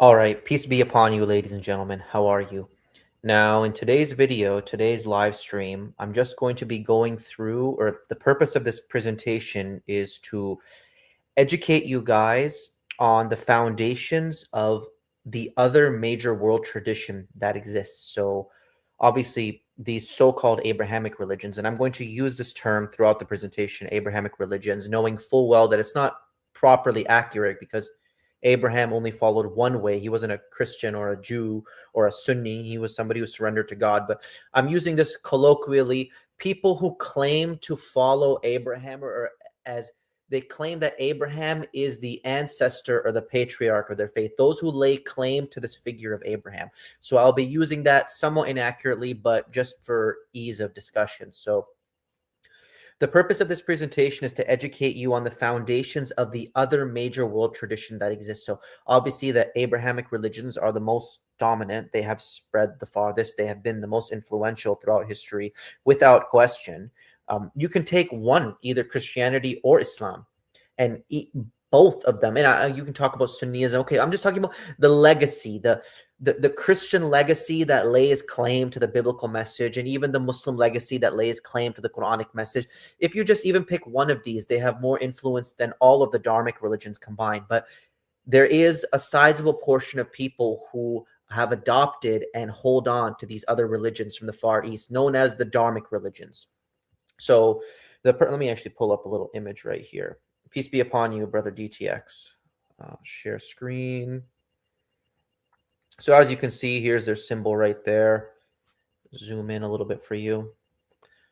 All right, peace be upon you, ladies and gentlemen. How are you? Now, in today's video, today's live stream, I'm just going to be going through, or the purpose of this presentation is to educate you guys on the foundations of the other major world tradition that exists. So, obviously, these so-called Abrahamic religions, and I'm going to use this term throughout the presentation, Abrahamic religions, knowing full well that it's not properly accurate because Abraham only followed one way. He wasn't a Christian or a Jew or a Sunni. He was somebody who surrendered to God. But I'm using this colloquially. People who claim to follow Abraham, or as they claim that Abraham is the ancestor or the patriarch of their faith, those who lay claim to this figure of Abraham. So I'll be using that somewhat inaccurately, but just for ease of discussion. So the purpose of this presentation is to educate you on the foundations of the other major world tradition that exists. So obviously the Abrahamic religions are the most dominant. They have spread the farthest. They have been the most influential throughout history, without question. You can take one, either Christianity or Islam, and both of them. And you can talk about Sunnism. Okay, I'm just talking about the legacy, the Christian legacy that lays claim to the biblical message, and even the Muslim legacy that lays claim to the Quranic message. If you just even pick one of these, they have more influence than all of the Dharmic religions combined. But there is a sizable portion of people who have adopted and hold on to these other religions from the Far East, known as the Dharmic religions. So let me actually pull up a little image right here. Peace be upon you, brother DTX. Share screen. So as you can see, here's their symbol right there. Zoom in a little bit for you.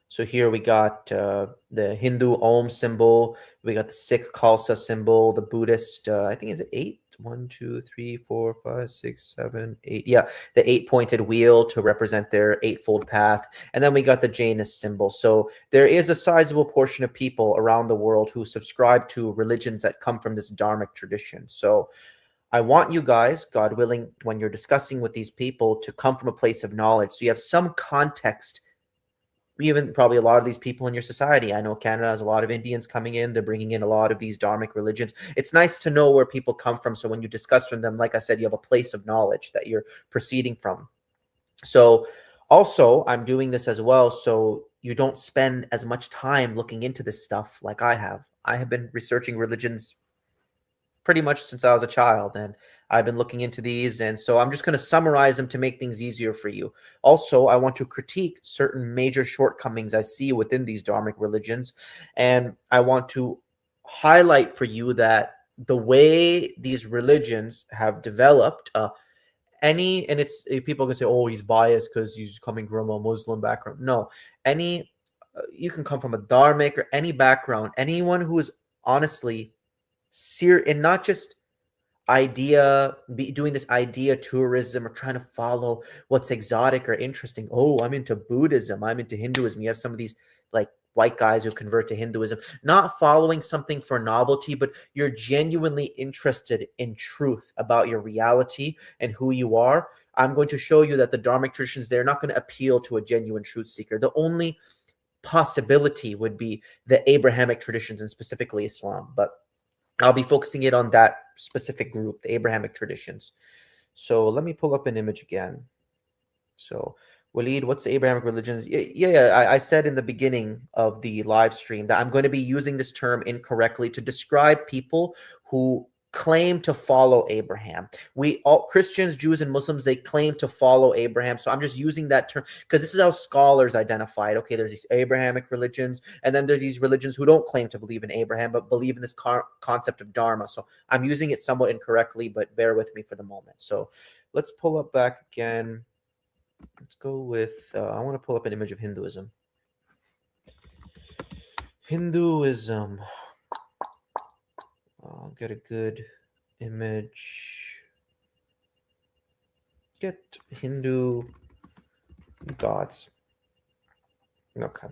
So here we got the Hindu Om symbol. We got the Sikh Khalsa symbol, the Buddhist, I think is it 8? 1, 2, 3, 4, 5, 6, 7, 8. Yeah, the 8-pointed wheel to represent their eightfold path. And then we got the Jainist symbol. So there is a sizable portion of people around the world who subscribe to religions that come from this Dharmic tradition. So I want you guys, God willing, when you're discussing with these people, to come from a place of knowledge. So you have some context. Even probably a lot of these people in your society. I know Canada has a lot of Indians coming in. They're bringing in a lot of these Dharmic religions. It's nice to know where people come from. So when you discuss from them, like I said, you have a place of knowledge that you're proceeding from. So also, I'm doing this as well so you don't spend as much time looking into this stuff like I have. I have been researching religions pretty much since I was a child, and I've been looking into these, and so I'm just going to summarize them to make things easier for you. Also, I want to critique certain major shortcomings I see within these Dharmic religions, and I want to highlight for you that the way these religions have developed, and it's people can say, oh, he's biased because he's coming from a Muslim background. No, you can come from a Dharmic or any background. Anyone who is honestly and not just doing this idea tourism or trying to follow what's exotic or interesting. Oh, I'm into Buddhism, I'm into Hinduism. You have some of these like white guys who convert to Hinduism, not following something for novelty, but you're genuinely interested in truth about your reality and who you are. I'm going to show you that the Dharmic traditions, they're not going to appeal to a genuine truth seeker. The only possibility would be the Abrahamic traditions and specifically Islam, but I'll be focusing it on that specific group, the Abrahamic traditions. So let me pull up an image again. So Waleed, what's the Abrahamic religions? I said in the beginning of the live stream that I'm going to be using this term incorrectly to describe people who claim to follow Abraham. We all Christians, Jews, and Muslims, they claim to follow Abraham. So I'm just using that term because this is how scholars identify it. Okay, there's these Abrahamic religions, and then there's these religions who don't claim to believe in Abraham, but believe in this concept of Dharma. So I'm using it somewhat incorrectly, but bear with me for the moment. So let's pull up back again. Let's go with, I want to pull up an image of Hinduism. Hinduism. I'll get a good image. Get Hindu gods. Okay.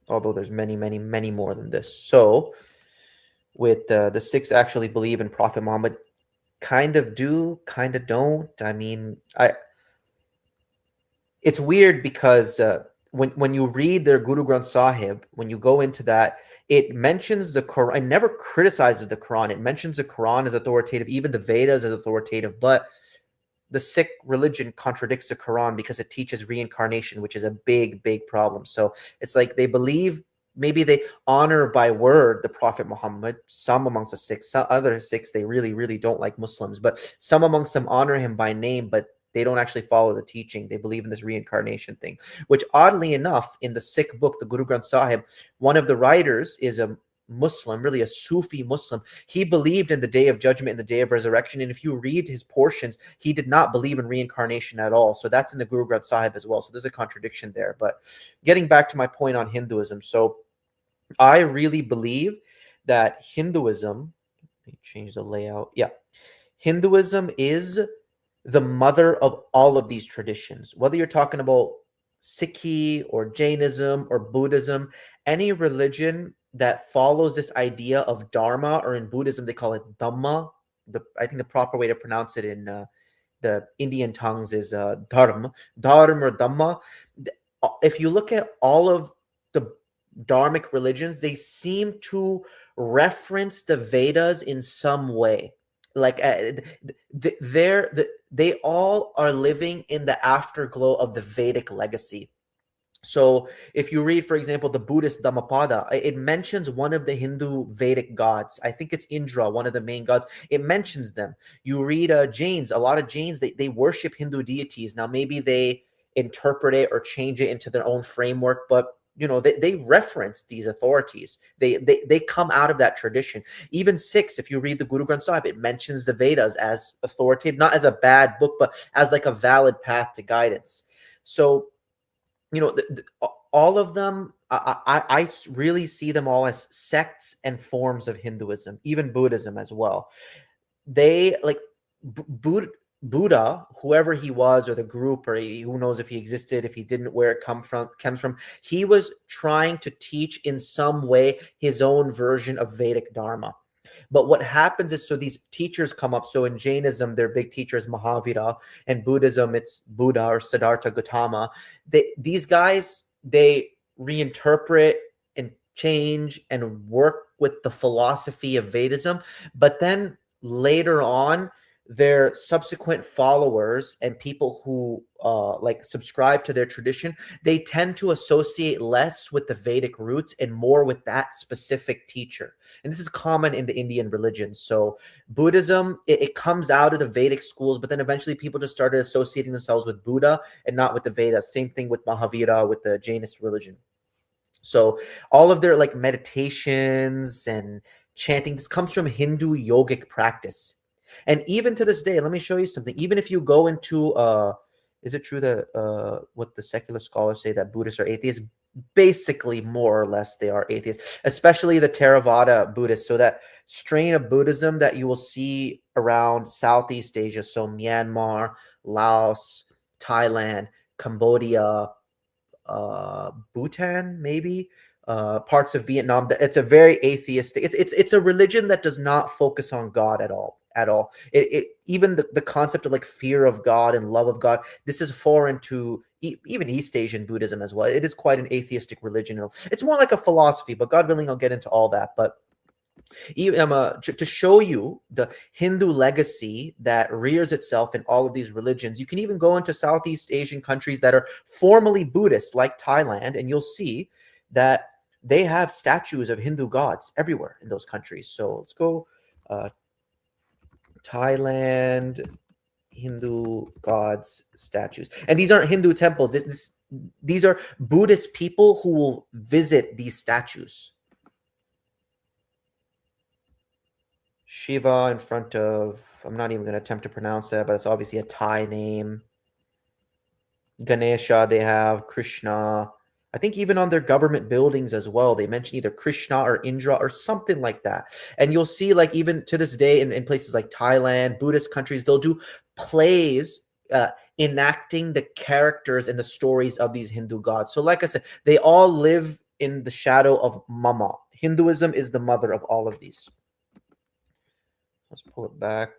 Although there's many, many, many more than this. So with the Sikhs actually believe in Prophet Muhammad. Kind of do, kind of don't. I mean, it's weird because when you read their Guru Granth Sahib, when you go into that, it mentions the Quran. It never criticizes the Quran. It mentions the Quran as authoritative, even the Vedas as authoritative, but the Sikh religion contradicts the Quran because it teaches reincarnation, which is a big, big problem. So it's like they believe, maybe they honor by word the Prophet Muhammad. Some amongst the Sikhs, some other Sikhs, they really, really don't like Muslims, but some amongst them honor him by name, but they don't actually follow the teaching. They believe in this reincarnation thing, which oddly enough, in the Sikh book, the Guru Granth Sahib, one of the writers is a Muslim, really a Sufi Muslim. He believed in the day of judgment and the day of resurrection. And if you read his portions, he did not believe in reincarnation at all. So that's in the Guru Granth Sahib as well. So there's a contradiction there. But getting back to my point on Hinduism. So I really believe that Hinduism, let me change the layout. Yeah. Hinduism is the mother of all of these traditions. Whether you're talking about Sikhi or Jainism or Buddhism, any religion that follows this idea of Dharma, or in Buddhism, they call it Dhamma. I think the proper way to pronounce it in the Indian tongues is Dharma or Dhamma. If you look at all of the Dharmic religions, they seem to reference the Vedas in some way. Like they all are living in the afterglow of the Vedic legacy. So if you read, for example, the Buddhist Dhammapada, it mentions one of the Hindu Vedic gods. I think it's Indra, one of the main gods. It mentions them. You read Jains, a lot of Jains, they worship Hindu deities. Now, maybe they interpret it or change it into their own framework, but they reference these authorities. They come out of that tradition. Even Sikhs, if you read the Guru Granth Sahib, it mentions the Vedas as authoritative, not as a bad book, but as like a valid path to guidance. So all of them, I really see them all as sects and forms of Hinduism, even Buddhism as well. They like Buddha, whoever he was, or the group, or who knows if he existed, if he didn't, where it comes from. He was trying to teach in some way his own version of Vedic Dharma. But what happens is, so these teachers come up. So in Jainism, their big teacher is Mahavira, and Buddhism, it's Buddha or Siddhartha Gautama. These guys, they reinterpret and change and work with the philosophy of Vedism, but then later on, their subsequent followers and people who like subscribe to their tradition, they tend to associate less with the Vedic roots and more with that specific teacher. And this is common in the Indian religions. So Buddhism, it comes out of the Vedic schools, but then eventually people just started associating themselves with Buddha and not with the Vedas. Same thing with Mahavira, with the Jainist religion. So all of their like meditations and chanting, this comes from Hindu yogic practice. And even to this day, let me show you something. Even if you go into is it true that what the secular scholars say, that Buddhists are atheists? Basically, more or less, they are atheists, especially the Theravada Buddhists. So that strain of Buddhism that you will see around Southeast Asia, so Myanmar, Laos, Thailand, Cambodia, Bhutan, maybe parts of Vietnam. It's a very atheistic. It's a religion that does not focus on God at all. At all. It even the concept of like fear of God and love of God. This is foreign to even East Asian Buddhism as well. It is quite an atheistic religion. It's more like a philosophy, but God willing, I'll get into all that. But even to show you the Hindu legacy that rears itself in all of these religions, you can even go into Southeast Asian countries that are formally Buddhist, like Thailand, and you'll see that they have statues of Hindu gods everywhere in those countries. So let's go Thailand, Hindu gods statues. And these aren't Hindu temples. These are Buddhist people who will visit these statues. Shiva in front of, I'm not even going to attempt to pronounce that, but it's obviously a Thai name. Ganesha, they have Krishna. I think even on their government buildings as well, they mention either Krishna or Indra or something like that. And you'll see, like, even to this day in places like Thailand, Buddhist countries, they'll do plays enacting the characters and the stories of these Hindu gods. So like I said, they all live in the shadow of Mama. Hinduism is the mother of all of these. Let's pull it back.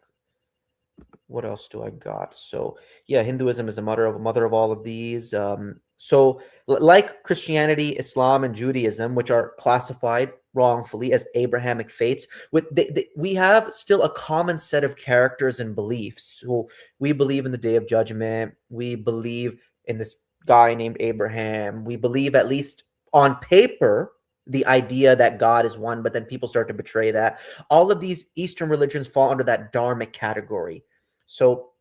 What else do I got? So yeah, Hinduism is the mother of all of these. So, like Christianity, Islam, and Judaism, which are classified wrongfully as Abrahamic faiths, we have still a common set of characters and beliefs. So, we believe in the Day of Judgment. We believe in this guy named Abraham. We believe, at least on paper, the idea that God is one, but then people start to betray that. All of these Eastern religions fall under that Dharmic category. So,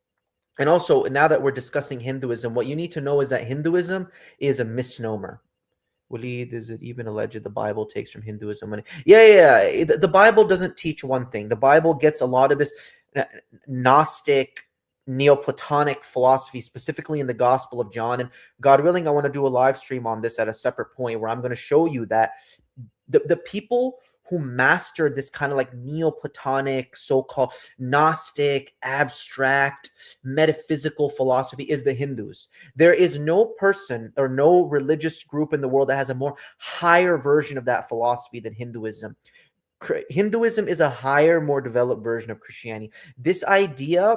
and also, now that we're discussing Hinduism, what you need to know is that Hinduism is a misnomer. Waleed, is it even alleged the Bible takes from Hinduism? Yeah. The Bible doesn't teach one thing. The Bible gets a lot of this Gnostic, Neoplatonic philosophy, specifically in the Gospel of John. And God willing, I want to do a live stream on this at a separate point where I'm going to show you that the people who mastered this kind of like Neoplatonic, so-called Gnostic, abstract, metaphysical philosophy is the Hindus. There is no person or no religious group in the world that has a more higher version of that philosophy than Hinduism. Hinduism is a higher, more developed version of Christianity. This idea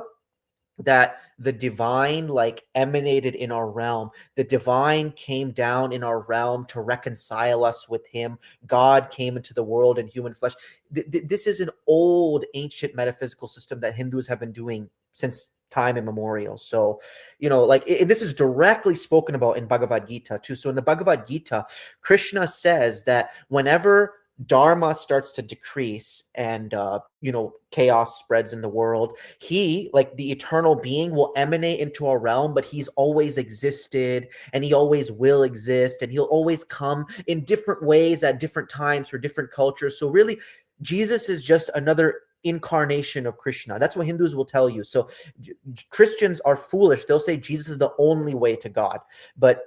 that the divine like emanated in our realm, the divine came down in our realm to reconcile us with him, God came into the world in human flesh. This is an old ancient metaphysical system that Hindus have been doing since time immemorial. So, like this is directly spoken about in Bhagavad Gita too. So in the Bhagavad Gita, Krishna says that whenever Dharma starts to decrease and chaos spreads in the world, he, like the eternal being, will emanate into our realm, but he's always existed and he always will exist, and he'll always come in different ways at different times for different cultures. So really, Jesus is just another incarnation of Krishna. That's what Hindus will tell you. So Christians are foolish. They'll say Jesus is the only way to God, but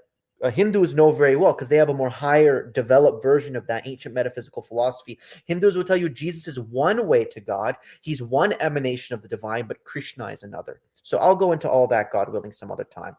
Hindus know very well, because they have a more higher developed version of that ancient metaphysical philosophy. Hindus will tell you Jesus is one way to God. He's one emanation of the divine, but Krishna is another. So I'll go into all that, God willing, some other time.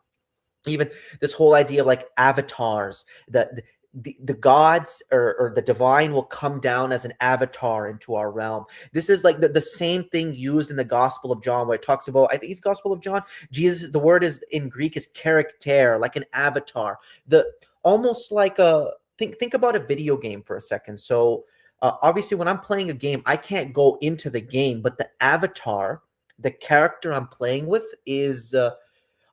Even this whole idea of like avatars, that the gods or the divine will come down as an avatar into our realm. This is like the same thing used in the Gospel of John, where it talks about, I think it's Gospel of John, Jesus, the word is in Greek is character, like an avatar. The almost like a think about a video game for a second. So obviously when I'm playing a game, I can't go into the game, but the avatar, the character I'm playing with, is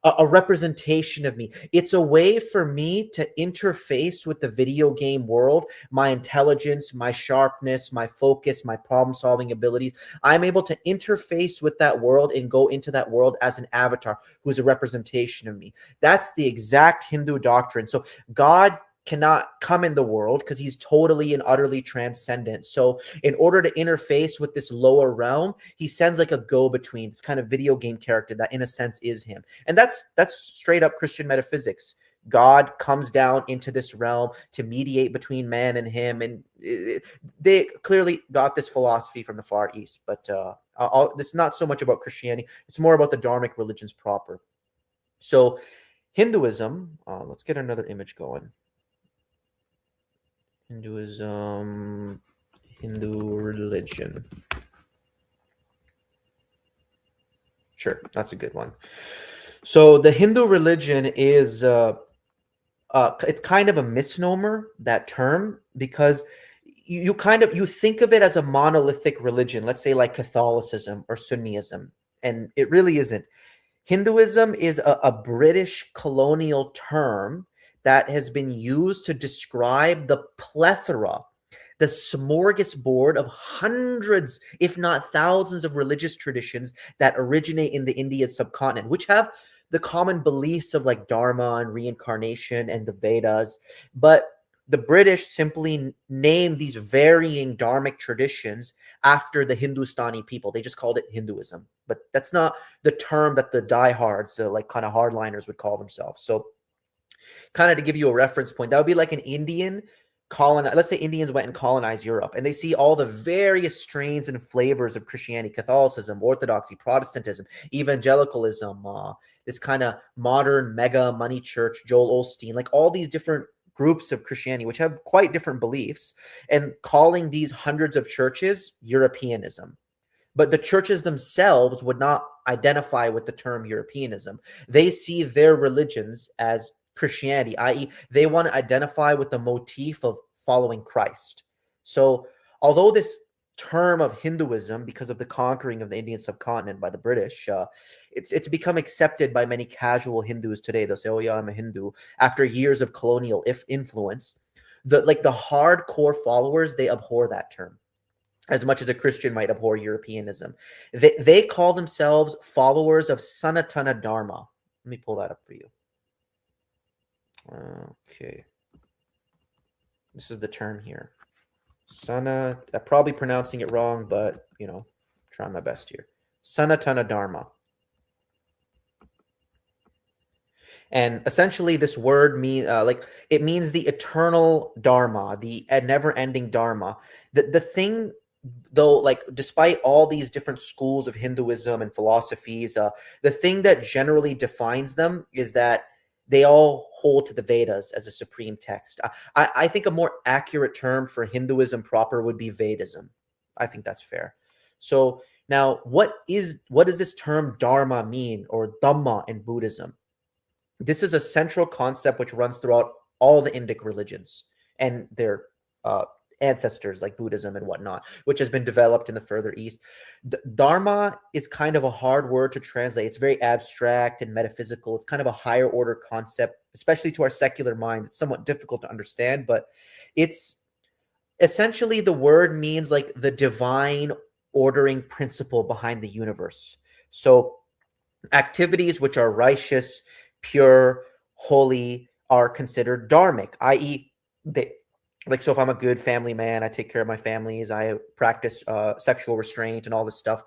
a representation of me. It's a way for me to interface with the video game world, my intelligence, my sharpness, my focus, my problem solving abilities. I'm able to interface with that world and go into that world as an avatar who's a representation of me. That's the exact Hindu doctrine. So God cannot come in the world because he's totally and utterly transcendent. So in order to interface with this lower realm, he sends like a go-between, this kind of video game character that in a sense is him. And that's straight up Christian metaphysics. God comes down into this realm to mediate between man and him. And they clearly got this philosophy from the Far East. But this is not so much about Christianity. It's more about the Dharmic religions proper. So Hinduism, let's get another image going. Hinduism, Hindu religion. Sure, that's a good one. So the Hindu religion is it's kind of a misnomer, that term, because you think of it as a monolithic religion, let's say like Catholicism or Sunnism, and it really isn't. Hinduism is a British colonial term that has been used to describe the plethora, the smorgasbord of hundreds, if not thousands, of religious traditions that originate in the Indian subcontinent, which have the common beliefs of like Dharma and reincarnation and the Vedas. But the British simply named these varying dharmic traditions after the Hindustani people. They just called it Hinduism. But that's not the term that the diehards, like kind of hardliners, would call themselves. So kind of to give you a reference point, that would be like an Indian let's say Indians went and colonized Europe, and they see all the various strains and flavors of Christianity, Catholicism, Orthodoxy, Protestantism, evangelicalism, this kind of modern mega money church, Joel Osteen, like all these different groups of Christianity, which have quite different beliefs, and calling these hundreds of churches Europeanism. But the churches themselves would not identify with the term Europeanism. They see their religions as Christianity, i.e., they want to identify with the motif of following Christ. So, although this term of Hinduism, because of the conquering of the Indian subcontinent by the British, it's become accepted by many casual Hindus today. They'll say, "Oh yeah, I'm a Hindu." After years of colonial influence, the hardcore followers, they abhor that term as much as a Christian might abhor Europeanism. They call themselves followers of Sanatana Dharma. Let me pull that up for you. Okay. This is the term here. I'm probably pronouncing it wrong, but, try my best here. Sanatana Dharma. And essentially, this word it means the eternal Dharma, the never-ending Dharma. The thing, though, like, despite all these different schools of Hinduism and philosophies, the thing that generally defines them is that they all hold to the Vedas as a supreme text. I think a more accurate term for Hinduism proper would be Vedism. I think that's fair. So now, what does this term Dharma mean, or Dhamma in Buddhism? This is a central concept which runs throughout all the Indic religions and their ancestors, like Buddhism and whatnot, which has been developed in the further east. Dharma is kind of a hard word to translate. It's very abstract and metaphysical. It's kind of a higher order concept, especially to our secular mind. It's somewhat difficult to understand, but it's essentially, the word means like the divine ordering principle behind the universe. So activities which are righteous, pure, holy are considered dharmic, i.e., so if I'm a good family man, I take care of my families, I practice sexual restraint and all this stuff.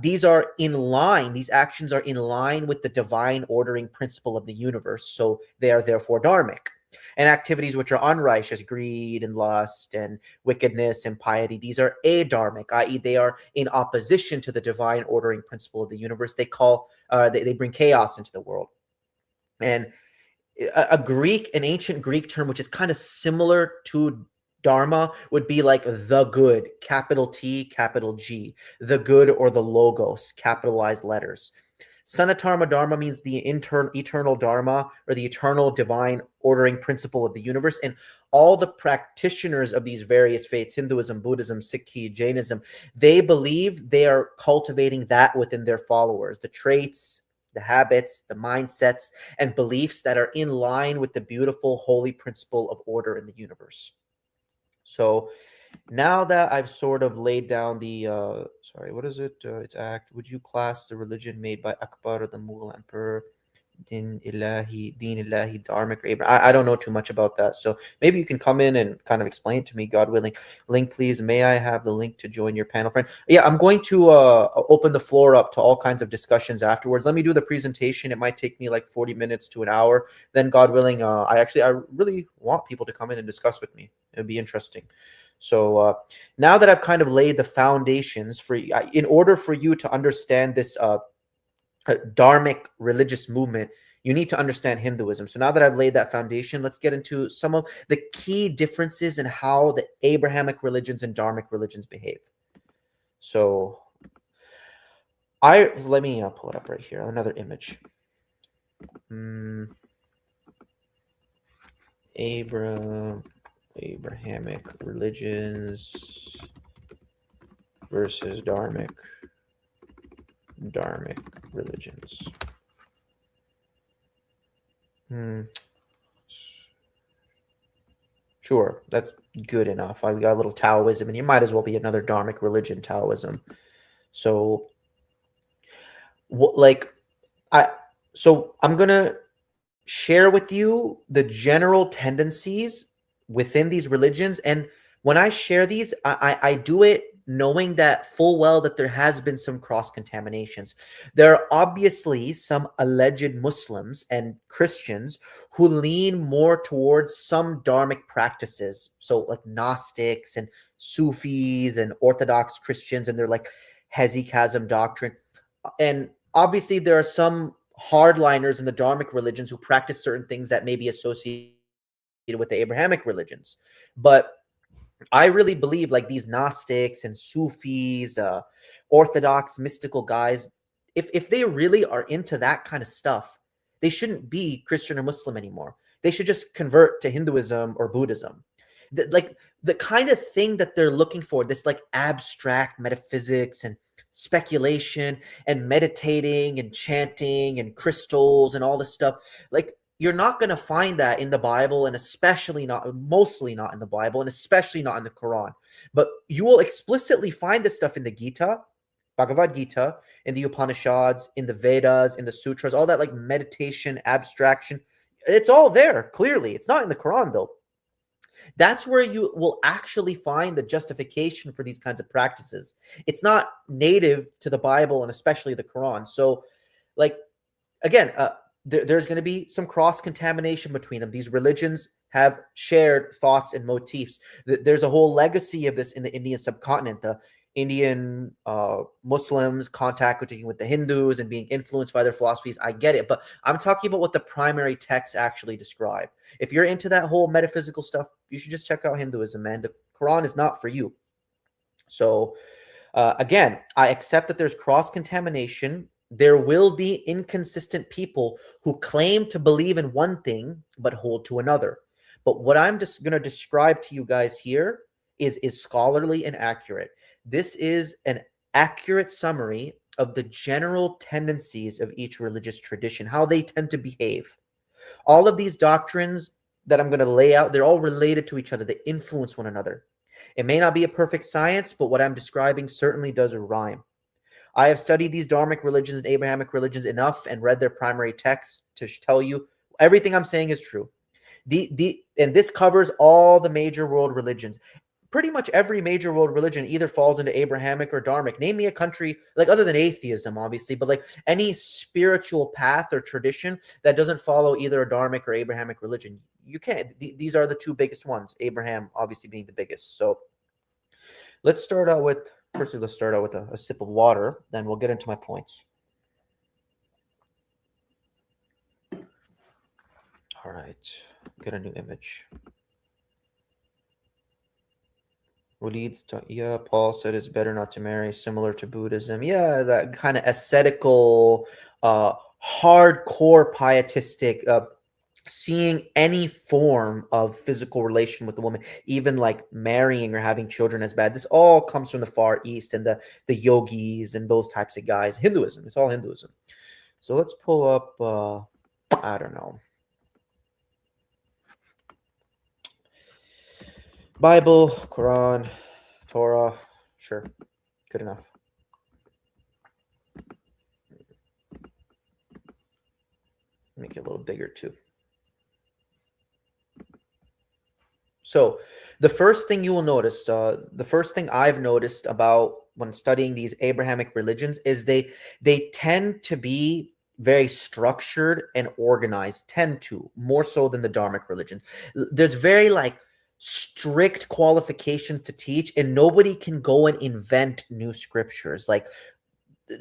These actions are in line with the divine ordering principle of the universe, so they are therefore dharmic. And activities which are unrighteous, greed and lust and wickedness and piety, these are adharmic, i.e., they are in opposition to the divine ordering principle of the universe. They bring chaos into the world. And an ancient Greek term, which is kind of similar to Dharma, would be like the good, capital T, capital G, the good, or the logos, capitalized letters. Sanatana Dharma means the eternal Dharma, or the eternal divine ordering principle of the universe. And all the practitioners of these various faiths, Hinduism, Buddhism, Sikhi, Jainism, they believe they are cultivating that within their followers, the traits, the habits, the mindsets, and beliefs that are in line with the beautiful, holy principle of order in the universe. So now that I've sort of laid down it's act. Would you class the religion made by Akbar, the Mughal emperor, Din Ilahi, Dharmic, or Abraham? I don't know too much about that. So maybe you can come in and kind of explain to me, God willing. Link, please. May I have the link to join your panel, friend? Yeah, I'm going to open the floor up to all kinds of discussions afterwards. Let me do the presentation. It might take me like 40 minutes to an hour. Then, God willing, I really want people to come in and discuss with me. It would be interesting. So now that I've kind of laid the foundations in order for you to understand this Dharmic religious movement, you need to understand Hinduism. So now that I've laid that foundation, let's get into some of the key differences in how the Abrahamic religions and Dharmic religions behave. So let me pull it up right here. Another image. Abrahamic religions versus Dharmic religions. Sure, that's good enough. We got a little Taoism, and you might as well be another Dharmic religion, Taoism. So, I'm gonna share with you the general tendencies within these religions, and when I share these, I do it knowing that full well that there has been some cross-contaminations. There are obviously some alleged Muslims and Christians who lean more towards some Dharmic practices, so like Gnostics and Sufis and Orthodox Christians, and they're like hesychasm doctrine. And obviously there are some hardliners in the Dharmic religions who practice certain things that may be associated with the Abrahamic religions. But I really believe like these Gnostics and Sufis, Orthodox mystical guys, if they really are into that kind of stuff, they shouldn't be Christian or Muslim anymore. They should just convert to Hinduism or Buddhism. Like the kind of thing that they're looking for, this like abstract metaphysics and speculation and meditating and chanting and crystals and all this stuff. Like you're not going to find that in the Bible, and especially not, mostly not in the Bible, and especially not in the Quran. But you will explicitly find this stuff in the Gita, Bhagavad Gita, in the Upanishads, in the Vedas, in the sutras, all that like meditation, abstraction. It's all there, clearly. It's not in the Quran, though. That's where you will actually find the justification for these kinds of practices. It's not native to the Bible and especially the Quran. So, like, again, there's going to be some cross-contamination between them. These religions have shared thoughts and motifs. There's a whole legacy of this in the Indian subcontinent. The Indian Muslims contacting with the Hindus and being influenced by their philosophies. I get it, but I'm talking about what the primary texts actually describe. If you're into that whole metaphysical stuff, you should just check out Hinduism, man. The Quran is not for you. So, again, I accept that there's cross-contamination. There will be inconsistent people who claim to believe in one thing but hold to another. But what I'm just going to describe to you guys here is scholarly and accurate. This is an accurate summary of the general tendencies of each religious tradition, how they tend to behave. All of these doctrines that I'm going to lay out, they're all related to each other. They influence one another. It may not be a perfect science, but what I'm describing certainly does rhyme. I have studied these Dharmic religions and Abrahamic religions enough and read their primary texts to tell you everything I'm saying is true. And this covers all the major world religions. Pretty much every major world religion either falls into Abrahamic or Dharmic. Name me a country, like other than atheism, obviously, but like any spiritual path or tradition that doesn't follow either a Dharmic or Abrahamic religion. You can't. These are the two biggest ones, Abraham obviously being the biggest. So let's start out with, firstly, let's start out with a sip of water, then we'll get into my points. All right, get a new image. Yeah, Paul said it's better not to marry, similar to Buddhism. Yeah, that kind of ascetical, hardcore pietistic, seeing any form of physical relation with the woman, even like marrying or having children, as bad. This all comes from the Far East and the yogis and those types of guys. Hinduism, it's all Hinduism. So let's pull up, I don't know. Bible, Quran, Torah, sure, good enough. Make it a little bigger too. So the first thing you will notice, the first thing I've noticed about when studying these Abrahamic religions is they tend to be very structured and organized, tend to, more so than the Dharmic religions. There's very like strict qualifications to teach, and nobody can go and invent new scriptures. Like,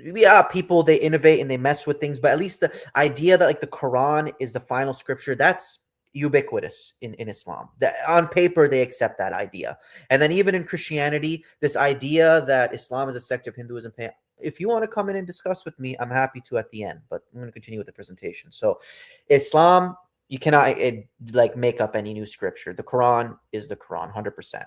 yeah, people, they innovate and they mess with things, but at least the idea that like the Quran is the final scripture, that's ubiquitous in Islam. That on paper they accept that idea. And then even in Christianity, this idea that Islam is a sect of Hinduism, if you want to come in and discuss with me, I'm happy to at the end, but I'm going to continue with the presentation. So Islam, you cannot like make up any new scripture. The Quran is the Quran 100%.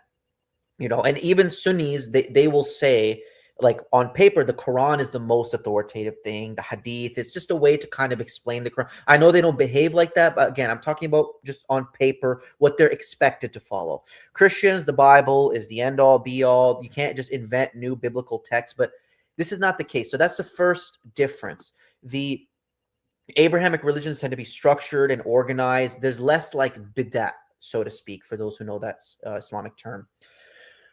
You know, and even Sunnis, they will say, like, on paper, the Quran is the most authoritative thing. The Hadith, it's just a way to kind of explain the Quran. I know they don't behave like that, but again, I'm talking about just on paper, what they're expected to follow. Christians, the Bible is the end all be all. You can't just invent new biblical texts, but this is not the case. So that's the first difference. The Abrahamic religions tend to be structured and organized. There's less like bidat, so to speak, for those who know that Islamic term.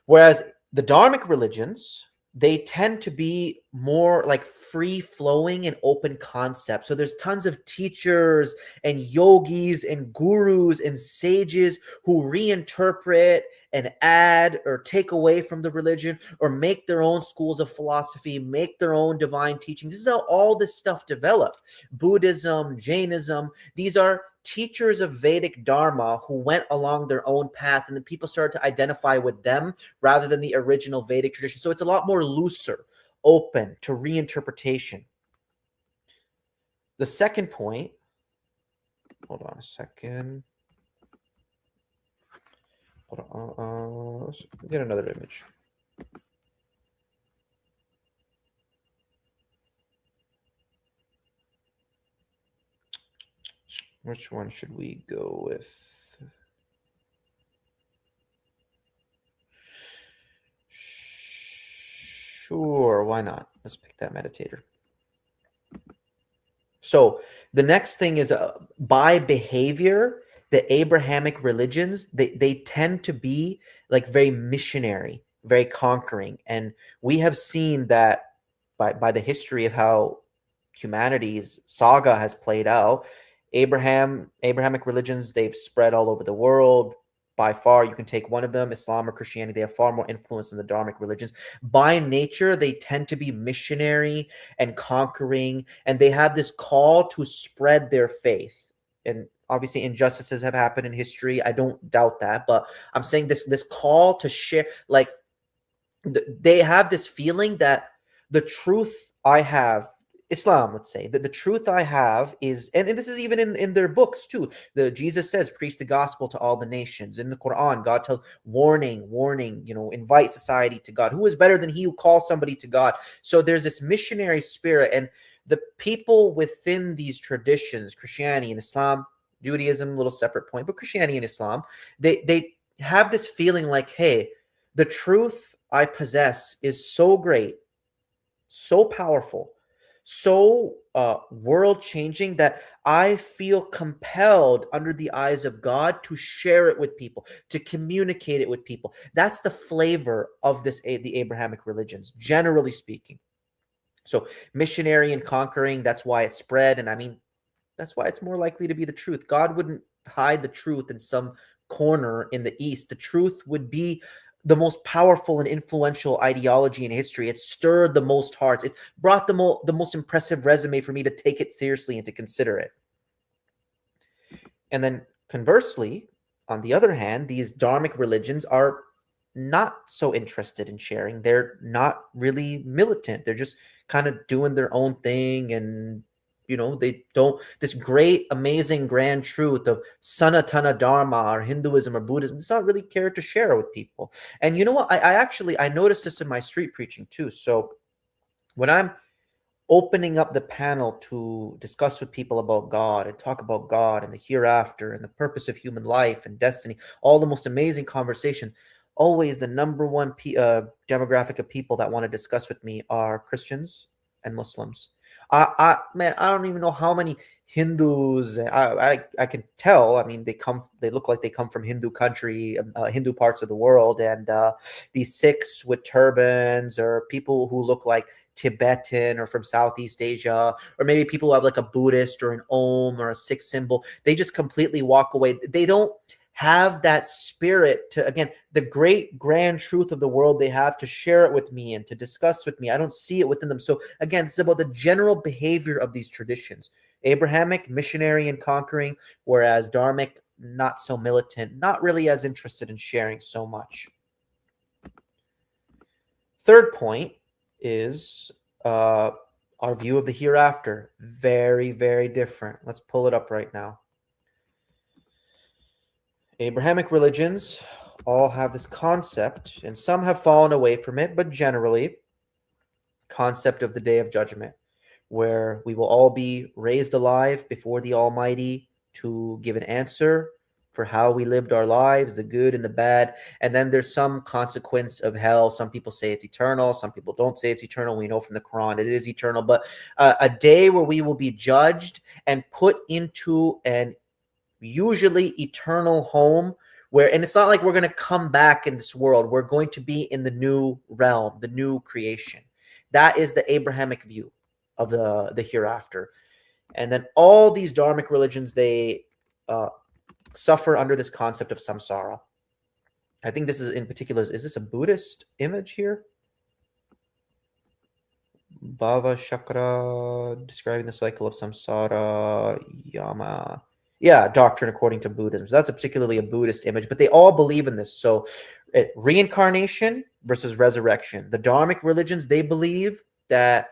Whereas the Dharmic religions, they tend to be more like free-flowing and open concepts. So there's tons of teachers and yogis and gurus and sages who reinterpret and add or take away from the religion or make their own schools of philosophy, make their own divine teachings. This is how all this stuff developed. Buddhism, Jainism, these are teachers of Vedic Dharma who went along their own path, and then people started to identify with them rather than the original Vedic tradition. So it's a lot more looser, open to reinterpretation. The second point Hold on a second. Hold on. Let's get another image. Which one should we go with? Sure, why not? Let's pick that meditator. So the next thing is by behavior, the Abrahamic religions, they tend to be like very missionary, very conquering. And we have seen that by the history of how humanity's saga has played out. Abrahamic religions, they've spread all over the world. By far, you can take one of them, Islam or Christianity, they have far more influence than the Dharmic religions. By nature, they tend to be missionary and conquering, and they have this call to spread their faith. And obviously injustices have happened in history. I don't doubt that, but I'm saying this call to share, like they have this feeling that the truth I have, Islam, let's say, that the truth I have is, and this is even in their books too. Jesus says, preach the gospel to all the nations. In the Quran, God tells, warning, invite society to God. Who is better than he who calls somebody to God? So there's this missionary spirit, and the people within these traditions, Christianity and Islam, Judaism, a little separate point, but Christianity and Islam, they have this feeling like, hey, the truth I possess is so great, so powerful, so world changing that I feel compelled under the eyes of God to share it with people, to communicate it with people. That's the flavor of the Abrahamic religions, generally speaking. So missionary and conquering, that's why it spread. And I mean, that's why it's more likely to be the truth. God wouldn't hide the truth in some corner in the East. The truth would be the most powerful and influential ideology in history. It stirred the most hearts. It brought the most impressive resume for me to take it seriously and to consider it. And then conversely, on the other hand, these Dharmic religions are not so interested in sharing. They're not really militant. They're just kind of doing their own thing, and they don't, this great amazing grand truth of Sanatana Dharma or Hinduism or Buddhism, it's not really care to share with people. And you know what, I noticed this in my street preaching too. So when I'm opening up the panel to discuss with people about God and talk about God and the hereafter and the purpose of human life and destiny, all the most amazing conversations, always the number one demographic of people that want to discuss with me are Christians and Muslims. Man, I don't even know how many Hindus. I can tell. I mean, they look like they come from Hindu country, Hindu parts of the world, and these Sikhs with turbans, or people who look like Tibetan or from Southeast Asia, or maybe people who have like a Buddhist or an Om or a Sikh symbol. They just completely walk away. They don't have that spirit to, again, the great grand truth of the world, they have to share it with me and to discuss with me. I don't see it within them. So again, it's about the general behavior of these traditions. Abrahamic, missionary and conquering, whereas Dharmic, not so militant, not really as interested in sharing so much. Third point is our view of the hereafter. Very, very different. Let's pull it up right now. Abrahamic religions all have this concept, and some have fallen away from it, but generally, concept of the day of judgment, where we will all be raised alive before the Almighty to give an answer for how we lived our lives, the good and the bad. And then there's some consequence of hell. Some people say it's eternal. Some people don't say it's eternal. We know from the Quran it is eternal. But a day where we will be judged and put into an usually eternal home, where, and it's not like we're going to come back in this world. We're going to be in the new realm, the new creation. That is the Abrahamic view of the hereafter. And then all these Dharmic religions, they suffer under this concept of samsara. I think this is in particular, is this a Buddhist image here? Bhava Chakra, describing the cycle of samsara, yama. Yeah, doctrine according to Buddhism. So that's particularly a Buddhist image, but they all believe in this. So reincarnation versus resurrection. The Dharmic religions, they believe that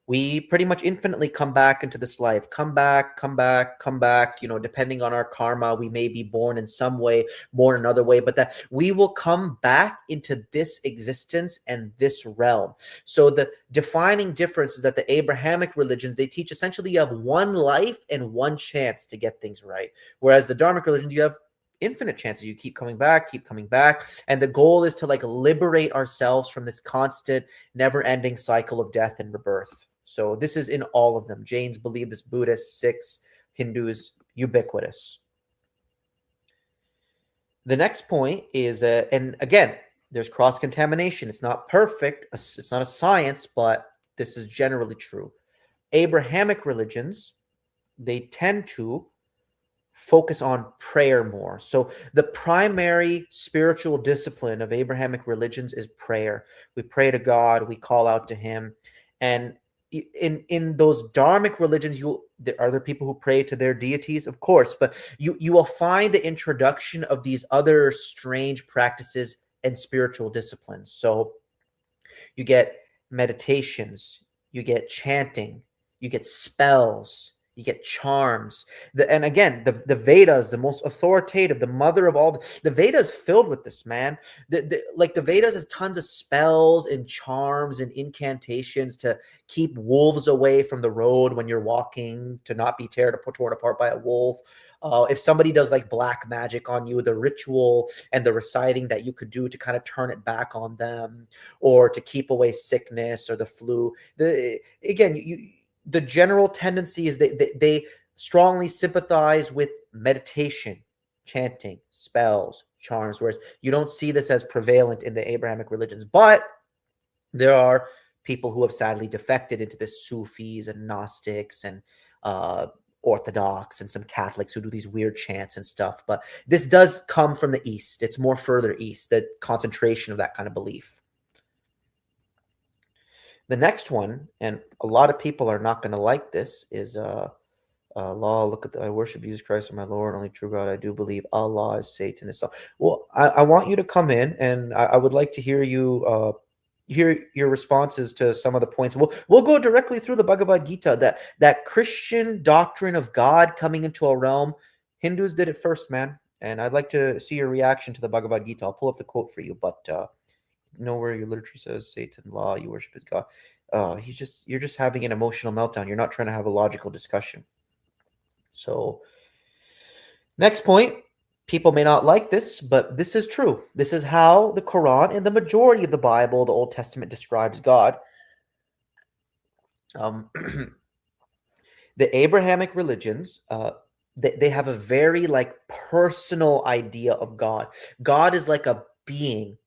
We pretty much infinitely come back into this life, come back, come back, come back. Depending on our karma, we may be born in some way, born another way, but that we will come back into this existence and this realm. So the defining difference is that the Abrahamic religions, they teach essentially you have one life and one chance to get things right. Whereas the Dharmic religions, you have infinite chances. You keep coming back, keep coming back. And the goal is to liberate ourselves from this constant, never-ending cycle of death and rebirth. So this is in all of them. Jains believe this, Buddhists, Sikhs, Hindus, ubiquitous. The next point is, and again, there's cross-contamination. It's not perfect. It's not a science, but this is generally true. Abrahamic religions, they tend to focus on prayer more. So the primary spiritual discipline of Abrahamic religions is prayer. We pray to God, we call out to him. And in those Dharmic religions, are there people who pray to their deities? Of course, but you will find the introduction of these other strange practices and spiritual disciplines. So you get meditations, you get chanting, you get spells, you get charms. And again, the Vedas, the most authoritative, the mother of all, the Vedas filled with this, man. The Vedas has tons of spells and charms and incantations to keep wolves away from the road when you're walking, to not be torn apart by a wolf. If somebody does black magic on you, the ritual and the reciting that you could do to kind of turn it back on them, or to keep away sickness or the flu. The general tendency is they strongly sympathize with meditation, chanting, spells, charms, whereas you don't see this as prevalent in the Abrahamic religions. But there are people who have sadly defected into this, Sufis and Gnostics and Orthodox and some Catholics who do these weird chants and stuff. But this does come from the East. It's more further east, the concentration of that kind of belief. The next one, and a lot of people are not going to like this, is Allah. Look at I worship Jesus Christ, my Lord, only true God. I do believe Allah is Satan. So, well, I want you to come in, and I would like to hear you hear your responses to some of the points. We'll go directly through the Bhagavad Gita. That Christian doctrine of God coming into a realm. Hindus did it first, man, and I'd like to see your reaction to the Bhagavad Gita. I'll pull up the quote for you, but. Where your literature says Satan law, you worship his God. You're just having an emotional meltdown. You're not trying to have a logical discussion. So next point, people may not like this, but this is true. This is how the Quran and the majority of the Bible, the Old Testament, describes God. The Abrahamic religions, they have a very personal idea of God. God is like a being,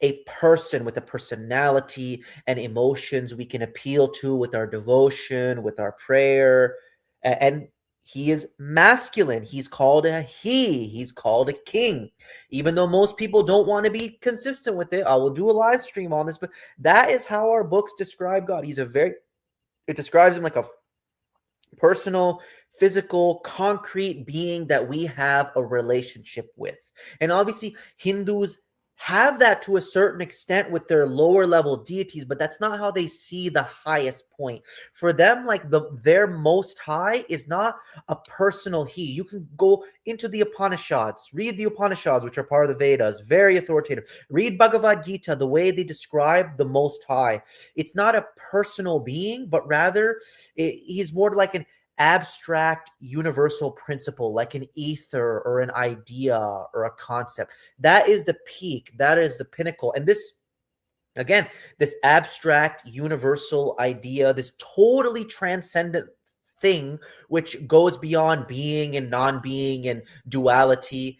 a person with a personality and emotions we can appeal to with our devotion, with our prayer. And he is masculine. He's called a he. He's called a king. Even though most people don't want to be consistent with it, I will do a live stream on this, but that is how our books describe God. It describes him like a personal, physical, concrete being that we have a relationship with. And obviously, Hindus have that to a certain extent with their lower level deities, but that's not how they see the highest point. For them, their most high is not a personal he. You can go into the Upanishads, read the Upanishads, which are part of the Vedas, very authoritative. Read Bhagavad Gita, the way they describe the most high. It's not a personal being, but rather he's more like an abstract universal principle, like an ether or an idea or a concept. That is the peak. That is the pinnacle. And this, again, this abstract universal idea, this totally transcendent thing, which goes beyond being and non-being and duality.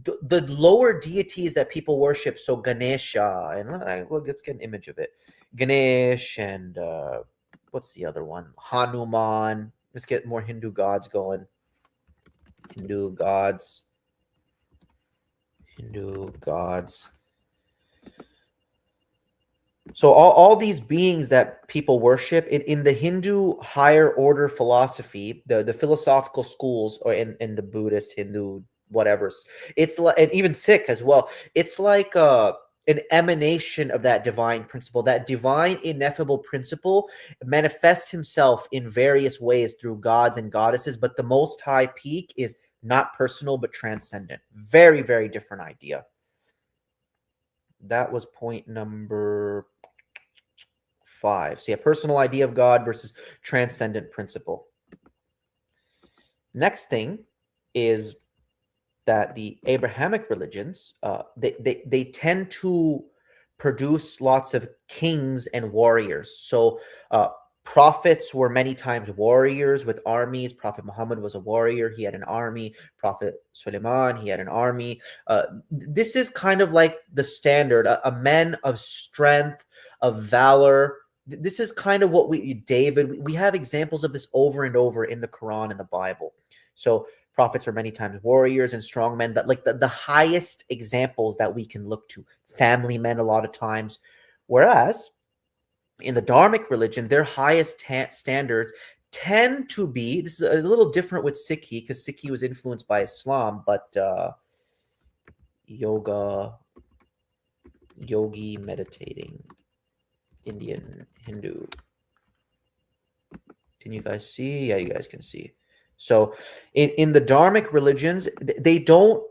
The lower deities that people worship, so Ganesha, and let's get an image of it. Ganesh and what's the other one? Hanuman. Let's get more Hindu gods going. Hindu gods. So all these beings that people worship in the Hindu higher order philosophy, the philosophical schools, or in the Buddhist, Hindu, whatever's, it's like, and even Sikh as well. It's like an emanation of that divine principle. That divine ineffable principle manifests himself in various ways through gods and goddesses, but the most high peak is not personal but transcendent. Very, very different idea. That was point number 5. So yeah, personal idea of God versus transcendent principle. Next thing is that the Abrahamic religions, they tend to produce lots of kings and warriors. So prophets were many times warriors with armies. Prophet Muhammad was a warrior. He had an army. Prophet Suleiman, he had an army. This is kind of like the standard, a men of strength, of valor. This is kind of what David, we have examples of this over and over in the Quran and the Bible. So prophets are many times warriors and strong men, that like the highest examples that we can look to, family men a lot of times. Whereas in the Dharmic religion, their highest standards tend to be, this is a little different with Sikhi, because Sikhi was influenced by Islam, but yogi, meditating, Indian, Hindu. Can you guys see? Yeah, you guys can see. So in the Dharmic religions, they don't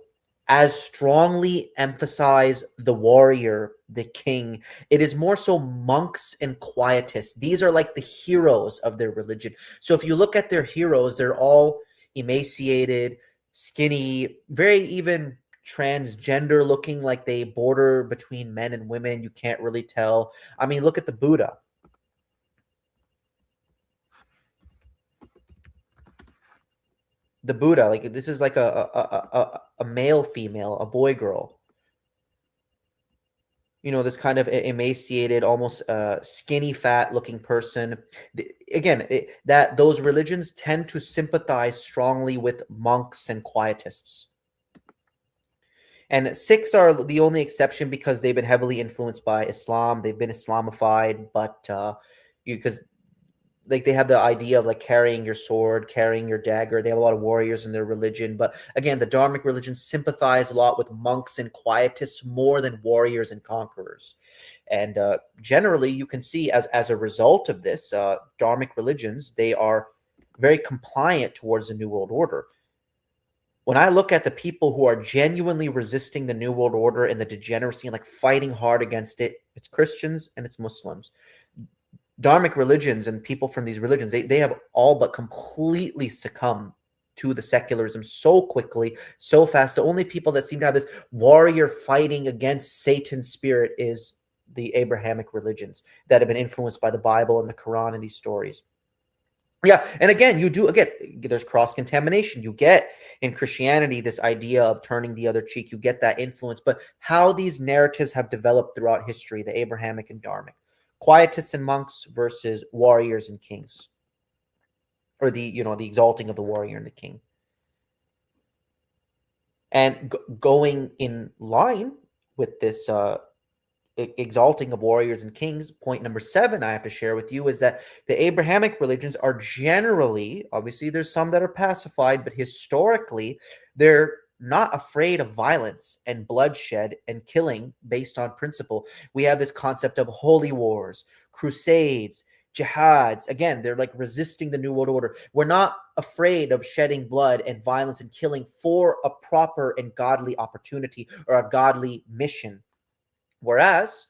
as strongly emphasize the warrior, the king. It is more so monks and quietists. These are like the heroes of their religion. So if you look at their heroes, they're all emaciated, skinny, very even transgender looking, like they border between men and women. You can't really tell. I mean, look at the Buddha. The Buddha, like this is like a male, female, a boy, girl. You know, this kind of emaciated, almost skinny, fat looking person. Again, that those religions tend to sympathize strongly with monks and quietists. And Sikhs are the only exception because they've been heavily influenced by Islam. They've been Islamified, but because like they have the idea of like carrying your sword, carrying your dagger. They have a lot of warriors in their religion. But again, the Dharmic religions sympathize a lot with monks and quietists more than warriors and conquerors. And generally, you can see as a result of this, Dharmic religions, they are very compliant towards the New World Order. When I look at the people who are genuinely resisting the New World Order and the degeneracy and like fighting hard against it, it's Christians and it's Muslims. Dharmic religions and people from these religions, they have all but completely succumbed to the secularism so quickly, so fast. The only people that seem to have this warrior fighting against Satan's spirit is the Abrahamic religions that have been influenced by the Bible and the Quran and these stories. Yeah, and again, there's cross-contamination. You get in Christianity this idea of turning the other cheek. You get that influence, but how these narratives have developed throughout history, the Abrahamic and Dharmic. Quietists and monks versus warriors and kings, or the exalting of the warrior and the king. And going in line with this exalting of warriors and kings, point number 7 I have to share with you is that the Abrahamic religions are generally, obviously there's some that are pacified, but historically they're not afraid of violence and bloodshed and killing based on principle. We have this concept of holy wars, crusades, jihads. Again, they're like resisting the New World Order. We're not afraid of shedding blood and violence and killing for a proper and godly opportunity or a godly mission. Whereas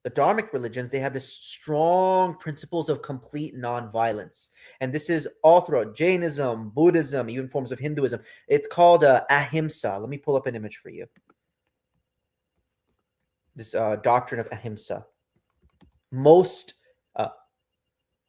the Dharmic religions, they have this strong principles of complete nonviolence. And this is all throughout Jainism, Buddhism, even forms of Hinduism. It's called ahimsa. Let me pull up an image for you. This doctrine of ahimsa. Most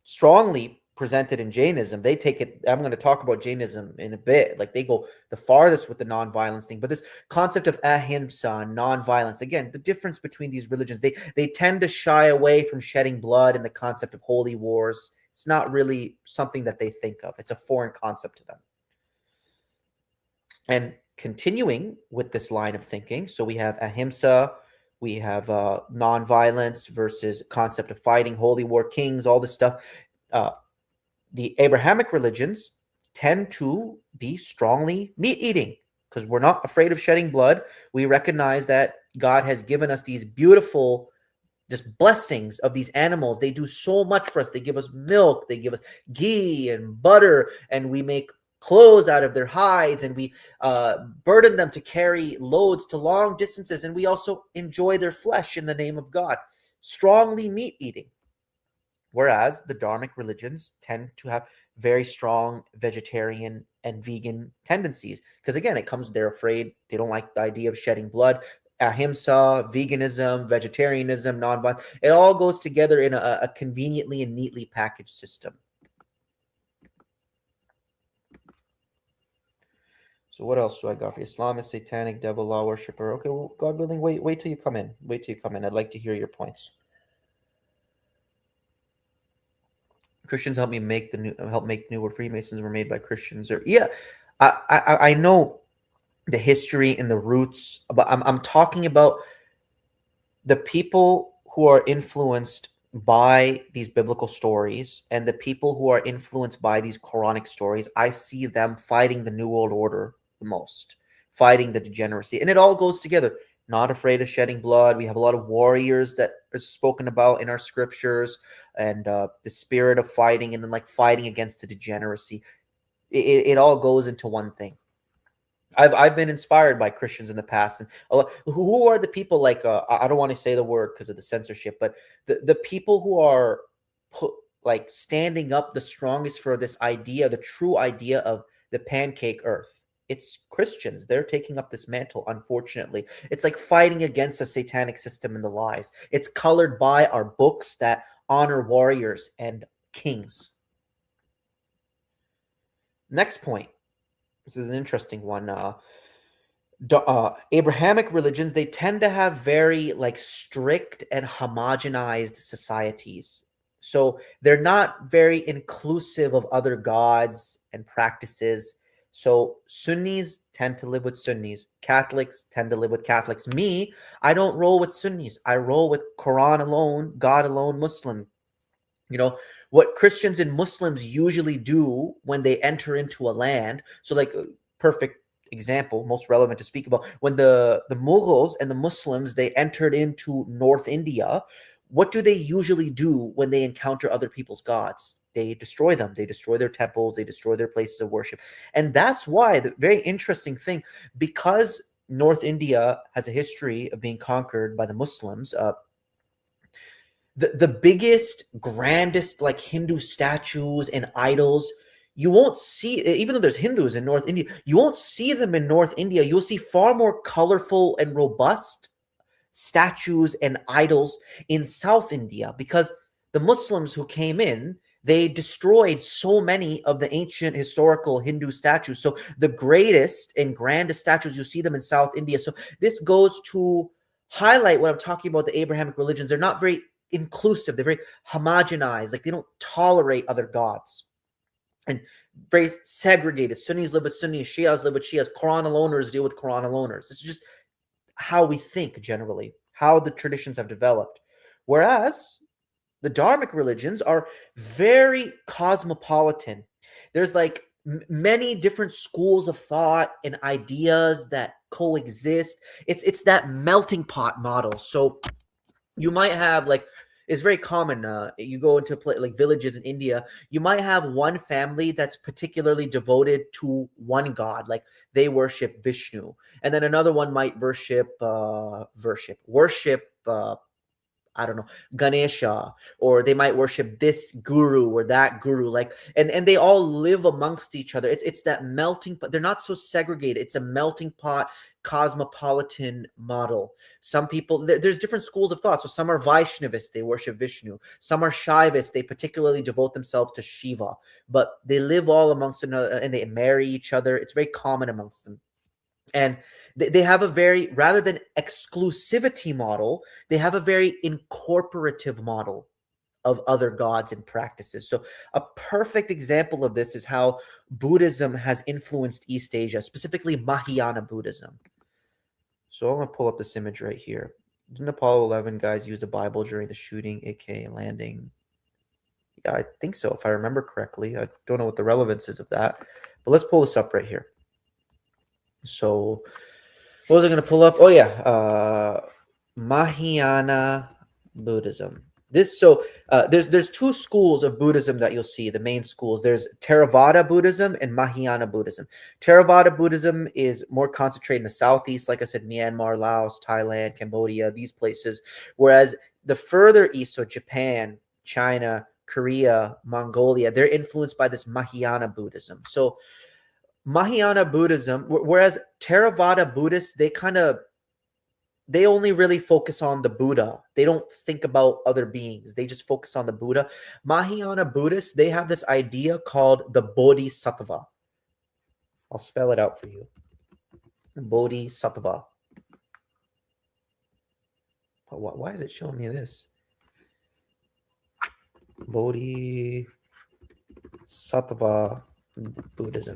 strongly presented in Jainism. They take it, I'm going to talk about Jainism in a bit, like they go the farthest with the nonviolence thing. But this concept of ahimsa, nonviolence, again, the difference between these religions, they tend to shy away from shedding blood and the concept of holy wars. It's not really something that they think of. It's a foreign concept to them. And continuing with this line of thinking, so we have ahimsa, we have nonviolence versus concept of fighting, holy war, kings, all this stuff. The Abrahamic religions tend to be strongly meat-eating because we're not afraid of shedding blood. We recognize that God has given us these beautiful just blessings of these animals. They do so much for us. They give us milk, they give us ghee and butter, and we make clothes out of their hides, and we burden them to carry loads to long distances, and we also enjoy their flesh in the name of God. Strongly meat eating. Whereas the Dharmic religions tend to have very strong vegetarian and vegan tendencies. Because again, they're afraid, they don't like the idea of shedding blood. Ahimsa, veganism, vegetarianism, non-violence, it all goes together in a conveniently and neatly packaged system. So what else do I got for you? Islamist, satanic, devil, law worshiper. Okay, well, God willing, wait till you come in. Wait till you come in. I'd like to hear your points. Christians help make the new word. Freemasons were made by Christians. Or yeah, I know the history and the roots, but I'm talking about the people who are influenced by these biblical stories and the people who are influenced by these Quranic stories. I see them fighting the New World Order the most, fighting the degeneracy, and it all goes together. Not afraid of shedding blood. We have a lot of warriors that are spoken about in our scriptures, and the spirit of fighting, and then like fighting against the degeneracy. It all goes into one thing. I've been inspired by Christians in the past, and who are the people like I don't want to say the word because of the censorship, but the people who are put like standing up the strongest for this idea, the true idea of the pancake Earth. It's Christians. They're taking up this mantle. Unfortunately, it's like fighting against the satanic system and the lies. It's colored by our books that honor warriors and kings. Next point. This is an interesting one. Abrahamic religions, they tend to have very like strict and homogenized societies. So they're not very inclusive of other gods and practices. So Sunnis tend to live with Sunnis. Catholics tend to live with Catholics. Me, I don't roll with Sunnis. I roll with Quran alone, God alone, Muslim. You know, what Christians and Muslims usually do when they enter into a land. So like perfect example, most relevant to speak about, when the Mughals and the Muslims, they entered into North India, what do they usually do when they encounter other people's gods? They destroy them. They destroy their temples. They destroy their places of worship. And that's why the very interesting thing, because North India has a history of being conquered by the Muslims, the biggest, grandest like Hindu statues and idols, you won't see, even though there's Hindus in North India, you won't see them in North India. You'll see far more colorful and robust statues and idols in South India, because the Muslims who came in, they destroyed so many of the ancient historical Hindu statues. So the greatest and grandest statues, you see them in South India. So this goes to highlight what I'm talking about, the Abrahamic religions. They're not very inclusive. They're very homogenized. Like they don't tolerate other gods. And very segregated. Sunnis live with Sunnis, Shias live with Shias, Quran aloners deal with Quran aloners. This is just how we think generally, how the traditions have developed. Whereas the Dharmic religions are very cosmopolitan. There's like many different schools of thought and ideas that coexist. It's that melting pot model. So you might have like, it's very common. You go into like villages in India, you might have one family that's particularly devoted to one god, like they worship Vishnu, and then another one might worship I don't know, Ganesha, or they might worship this guru or that guru, like, and they all live amongst each other. It's that melting pot. They're not so segregated. It's a melting pot, cosmopolitan model. Some people, there's different schools of thought. So some are Vaishnavists, they worship Vishnu. Some are Shaivists, they particularly devote themselves to Shiva. But they live all amongst another, and they marry each other. It's very common amongst them. And they have a very, rather than exclusivity model, they have a very incorporative model of other gods and practices. So a perfect example of this is how Buddhism has influenced East Asia, specifically Mahayana Buddhism. So I'm going to pull up this image right here. Didn't Apollo 11 guys use the Bible during the shooting, aka landing? Yeah, I think so, if I remember correctly. I don't know what the relevance is of that, but let's pull this up right here. So What was I going to pull up? Oh yeah, Mahayana Buddhism. There's two schools of Buddhism that you'll see. The main schools. There's Theravada Buddhism and Mahayana Buddhism. Theravada Buddhism is more concentrated in the southeast, like I said, Myanmar, Laos, Thailand, Cambodia, these places. Whereas the further east, so Japan, China, Korea, Mongolia, they're influenced by this Mahayana Buddhism. So Mahayana Buddhism, whereas Theravada Buddhists, they only really focus on the Buddha. They don't think about other beings. They just focus on the Buddha. Mahayana Buddhists, they have this idea called the Bodhisattva. I'll spell it out for you. Bodhisattva. Why is it showing me this? Bodhisattva Buddhism.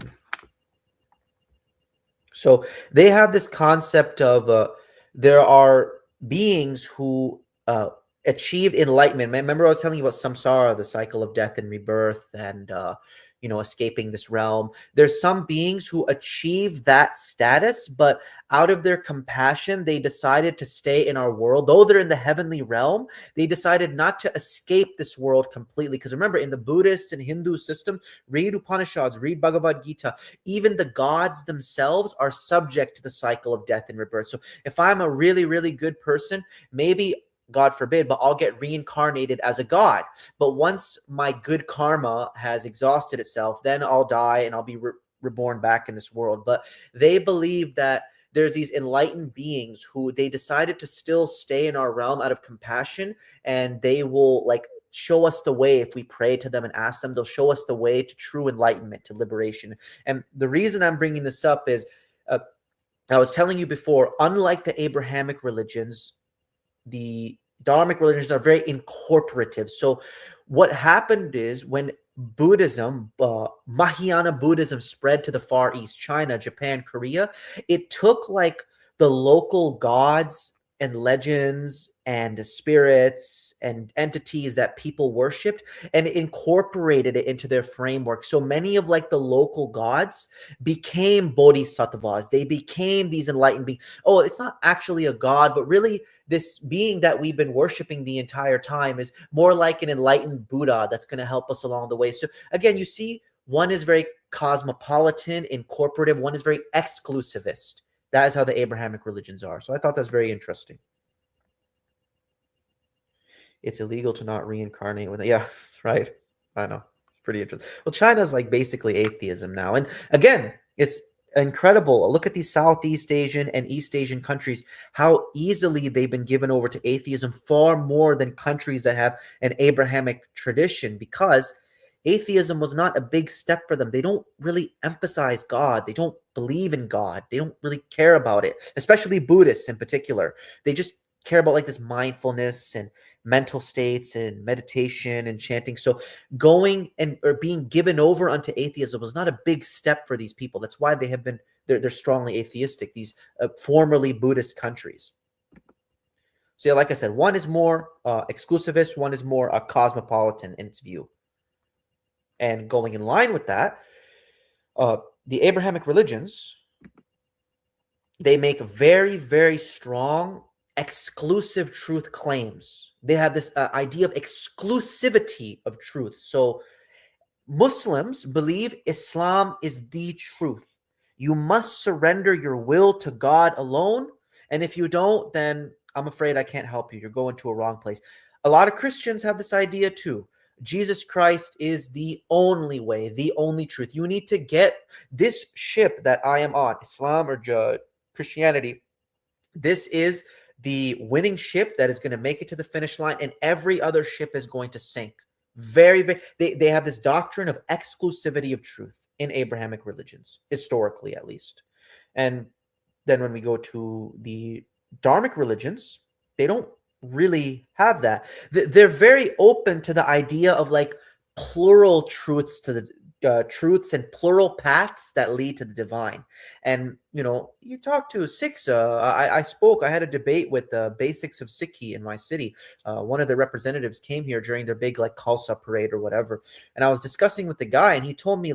So they have this concept of there are beings who achieved enlightenment. Remember, I was telling you about samsara, the cycle of death and rebirth, and escaping this realm. There's some beings who achieve that status, but out of their compassion, they decided to stay in our world. Though they're in the heavenly realm, they decided not to escape this world completely. Because remember, in the Buddhist and Hindu system, read Upanishads, read Bhagavad Gita, even the gods themselves are subject to the cycle of death and rebirth. So if I'm a really, really good person, maybe God forbid, but I'll get reincarnated as a god. But once my good karma has exhausted itself, then I'll die and I'll be reborn back in this world. But they believe that there's these enlightened beings who they decided to still stay in our realm out of compassion, and they will show us the way if we pray to them and ask them. They'll show us the way to true enlightenment, to liberation. And the reason I'm bringing this up is I was telling you before, unlike the Abrahamic religions, the Dharmic religions are very incorporative. So what happened is when Buddhism, Mahayana Buddhism spread to the Far East, China, Japan, Korea, it took the local gods and legends and spirits and entities that people worshipped and incorporated it into their framework. So many of the local gods became bodhisattvas. They became these enlightened beings. Oh, it's not actually a god, but really this being that we've been worshiping the entire time is more like an enlightened Buddha that's going to help us along the way. So again, you see, one is very cosmopolitan, incorporative. One is very exclusivist. That is how the Abrahamic religions are. So I thought that's very interesting. It's illegal to not reincarnate with it. Yeah, right. I know. It's pretty interesting. Well, China's basically atheism now. And again, it's incredible. Look at these Southeast Asian and East Asian countries, how easily they've been given over to atheism, far more than countries that have an Abrahamic tradition, because atheism was not a big step for them. They don't really emphasize God. They don't believe in God. They don't really care about it, especially Buddhists in particular. They just care about this mindfulness and mental states and meditation and chanting. So going or being given over unto atheism was not a big step for these people. That's why they're strongly atheistic, these formerly Buddhist countries. So yeah, like I said, one is more exclusivist, one is more cosmopolitan in its view. And going in line with that, the Abrahamic religions, they make very, very strong exclusive truth claims. They have this idea of exclusivity of truth. So Muslims believe Islam is the truth. You must surrender your will to God alone. And if you don't, then I'm afraid I can't help you. You're going to a wrong place. A lot of Christians have this idea too. Jesus Christ is the only way, the only truth. You need to get this ship that I am on, Islam or Christianity. This is the winning ship that is going to make it to the finish line, and every other ship is going to sink. Very, very, they have this doctrine of exclusivity of truth in Abrahamic religions, historically at least. And then when we go to the Dharmic religions, they don't really have that. They're very open to the idea of plural truths, to the truths and plural paths that lead to the divine. And you talk to Sikhs. I had a debate with the basics of Sikhi in my city. One of the representatives came here during their big Khalsa parade or whatever, and I was discussing with the guy, and he told me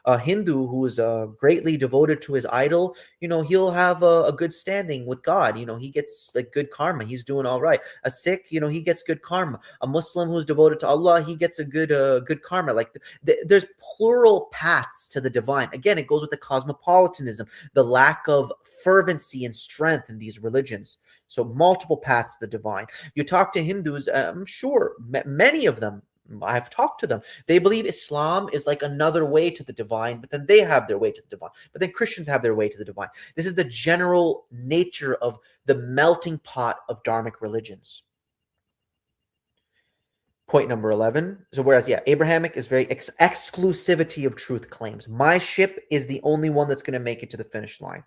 A Hindu who is greatly devoted to his idol, he'll have a good standing with God. He gets like good karma. He's doing all right. A Sikh, he gets good karma. A Muslim who's devoted to Allah, he gets a good karma. Like there's plural paths to the divine. Again, it goes with the cosmopolitanism, the lack of fervency and strength in these religions. So multiple paths to the divine. You talk to Hindus, I'm sure many of them, I've talked to them. They believe Islam is like another way to the divine, but then they have their way to the divine. But then Christians have their way to the divine. This is the general nature of the melting pot of Dharmic religions. Point number 11. So whereas, Abrahamic is very exclusivity of truth claims. My ship is the only one that's going to make it to the finish line.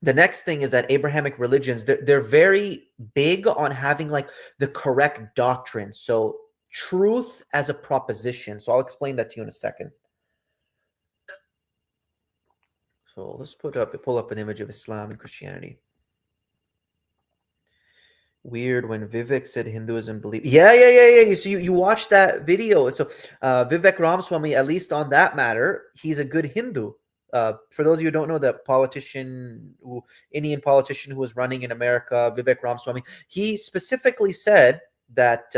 The next thing is that Abrahamic religions, they're very big on having like the correct doctrine. So truth as a proposition. So I'll explain that to you in a second. So let's pull up an image of Islam and Christianity. Weird when Vivek said Hinduism believe. Yeah. So you watched that video. So Vivek Ramaswamy, at least on that matter, he's a good Hindu. For those of you who don't know, the Indian politician who was running in America, Vivek Ramaswamy, he specifically said that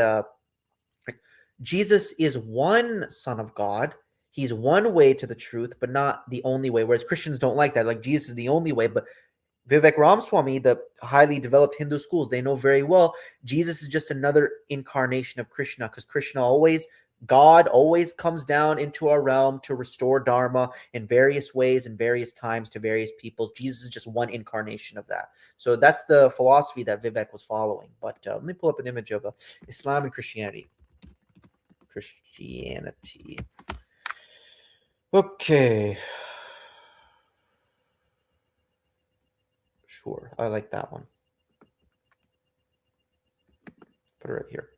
Jesus is one son of God. He's one way to the truth, but not the only way. Whereas Christians don't like that. Like Jesus is the only way, but Vivek Ramaswamy, the highly developed Hindu schools, they know very well Jesus is just another incarnation of Krishna, because God always comes down into our realm to restore Dharma in various ways and various times to various peoples. Jesus is just one incarnation of that. So that's the philosophy that Vivek was following. But let me pull up an image of Islam and Christianity. Okay. Sure, I like that one. Put it right here.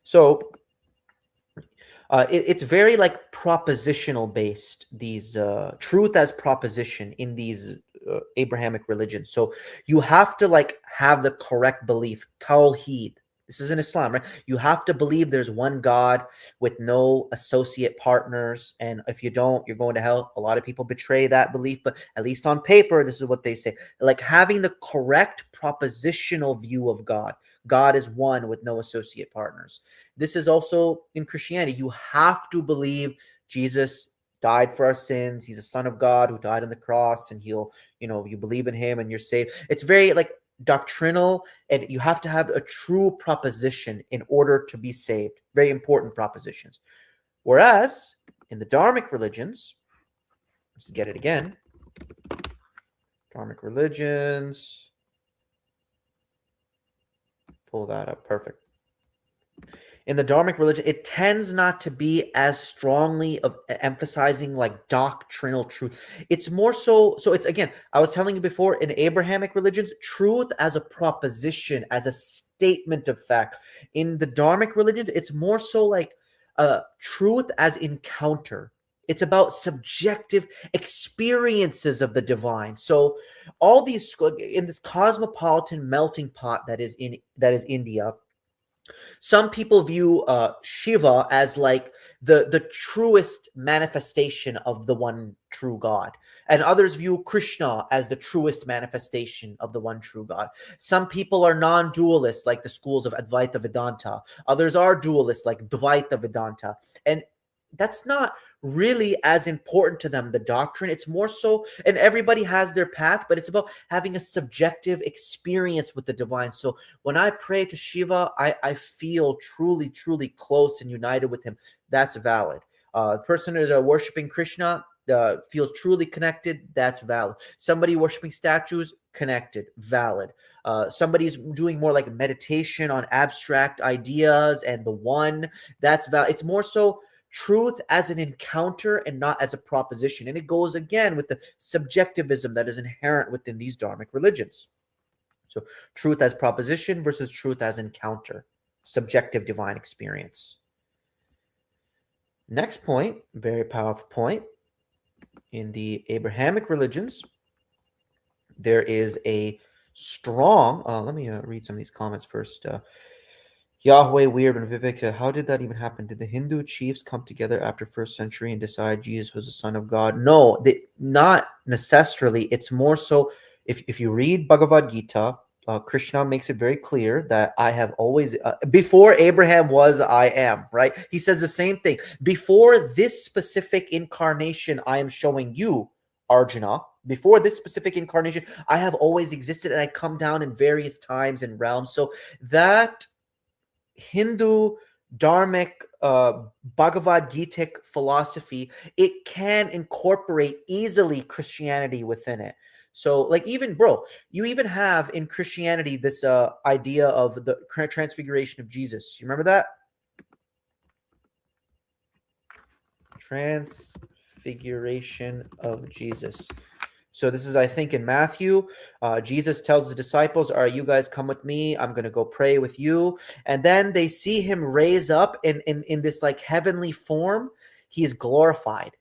So it's very like propositional based, these truth as proposition in these Abrahamic religions. So you have to like have the correct belief, tawheed. This is in Islam, right? You have to believe there's one God with no associate partners. And if you don't, you're going to hell. A lot of people betray that belief, but at least on paper, this is what they say. Like having the correct propositional view of God. God is one with no associate partners. This is also in Christianity. You have to believe Jesus died for our sins. He's a son of God who died on the cross, and you believe in him and you're saved. It's very like doctrinal, and you have to have a true proposition in order to be saved. Very important propositions. Whereas in the Dharmic religions, let's get it again. Dharmic religions. Pull that up. Perfect. In the Dharmic religion, it tends not to be as strongly of emphasizing like doctrinal truth. It's more so it's, again, I was telling you before, in Abrahamic religions, truth as a proposition, as a statement of fact. In the Dharmic religions, it's more so like truth as encounter. It's about subjective experiences of the divine. So all these, in this cosmopolitan melting pot that is India, some people view Shiva as like the truest manifestation of the one true God, and others view Krishna as the truest manifestation of the one true God. Some people are non-dualist, like the schools of Advaita Vedanta. Others are dualists, like Dvaita Vedanta, and that's not really as important to them, the doctrine. It's more so, and everybody has their path, but it's about having a subjective experience with the divine. So when I pray to Shiva, I feel truly, truly close and united with him. That's valid. The person who's worshiping Krishna feels truly connected. That's valid. Somebody worshiping statues, connected, valid. Somebody's doing more like meditation on abstract ideas and the one, that's valid. It's more so truth as an encounter and not as a proposition. And it goes again with the subjectivism that is inherent within these Dharmic religions. So truth as proposition versus truth as encounter, subjective divine experience. Next point, very powerful point. In the Abrahamic religions, there is a strong, let me read some of these comments first. Yahweh weird and Vivek, how did that even happen? Did the Hindu chiefs come together after first century and decide Jesus was the son of God? No, not necessarily. It's more so if you read Bhagavad Gita, Krishna makes it very clear that I have always, before Abraham was, I am, right? He says the same thing. Before this specific incarnation I am showing you, Arjuna, before this specific incarnation, I have always existed and I come down in various times and realms. So that Hindu Dharmic Bhagavad Gita philosophy, it can incorporate easily Christianity within it. So, like, even bro, you even have in Christianity this idea of the transfiguration of Jesus. You remember that? Transfiguration of Jesus. So this is, I think, in Matthew. Jesus tells his disciples, all right, you guys come with me. I'm going to go pray with you. And then they see him raise up in this like heavenly form. He is glorified.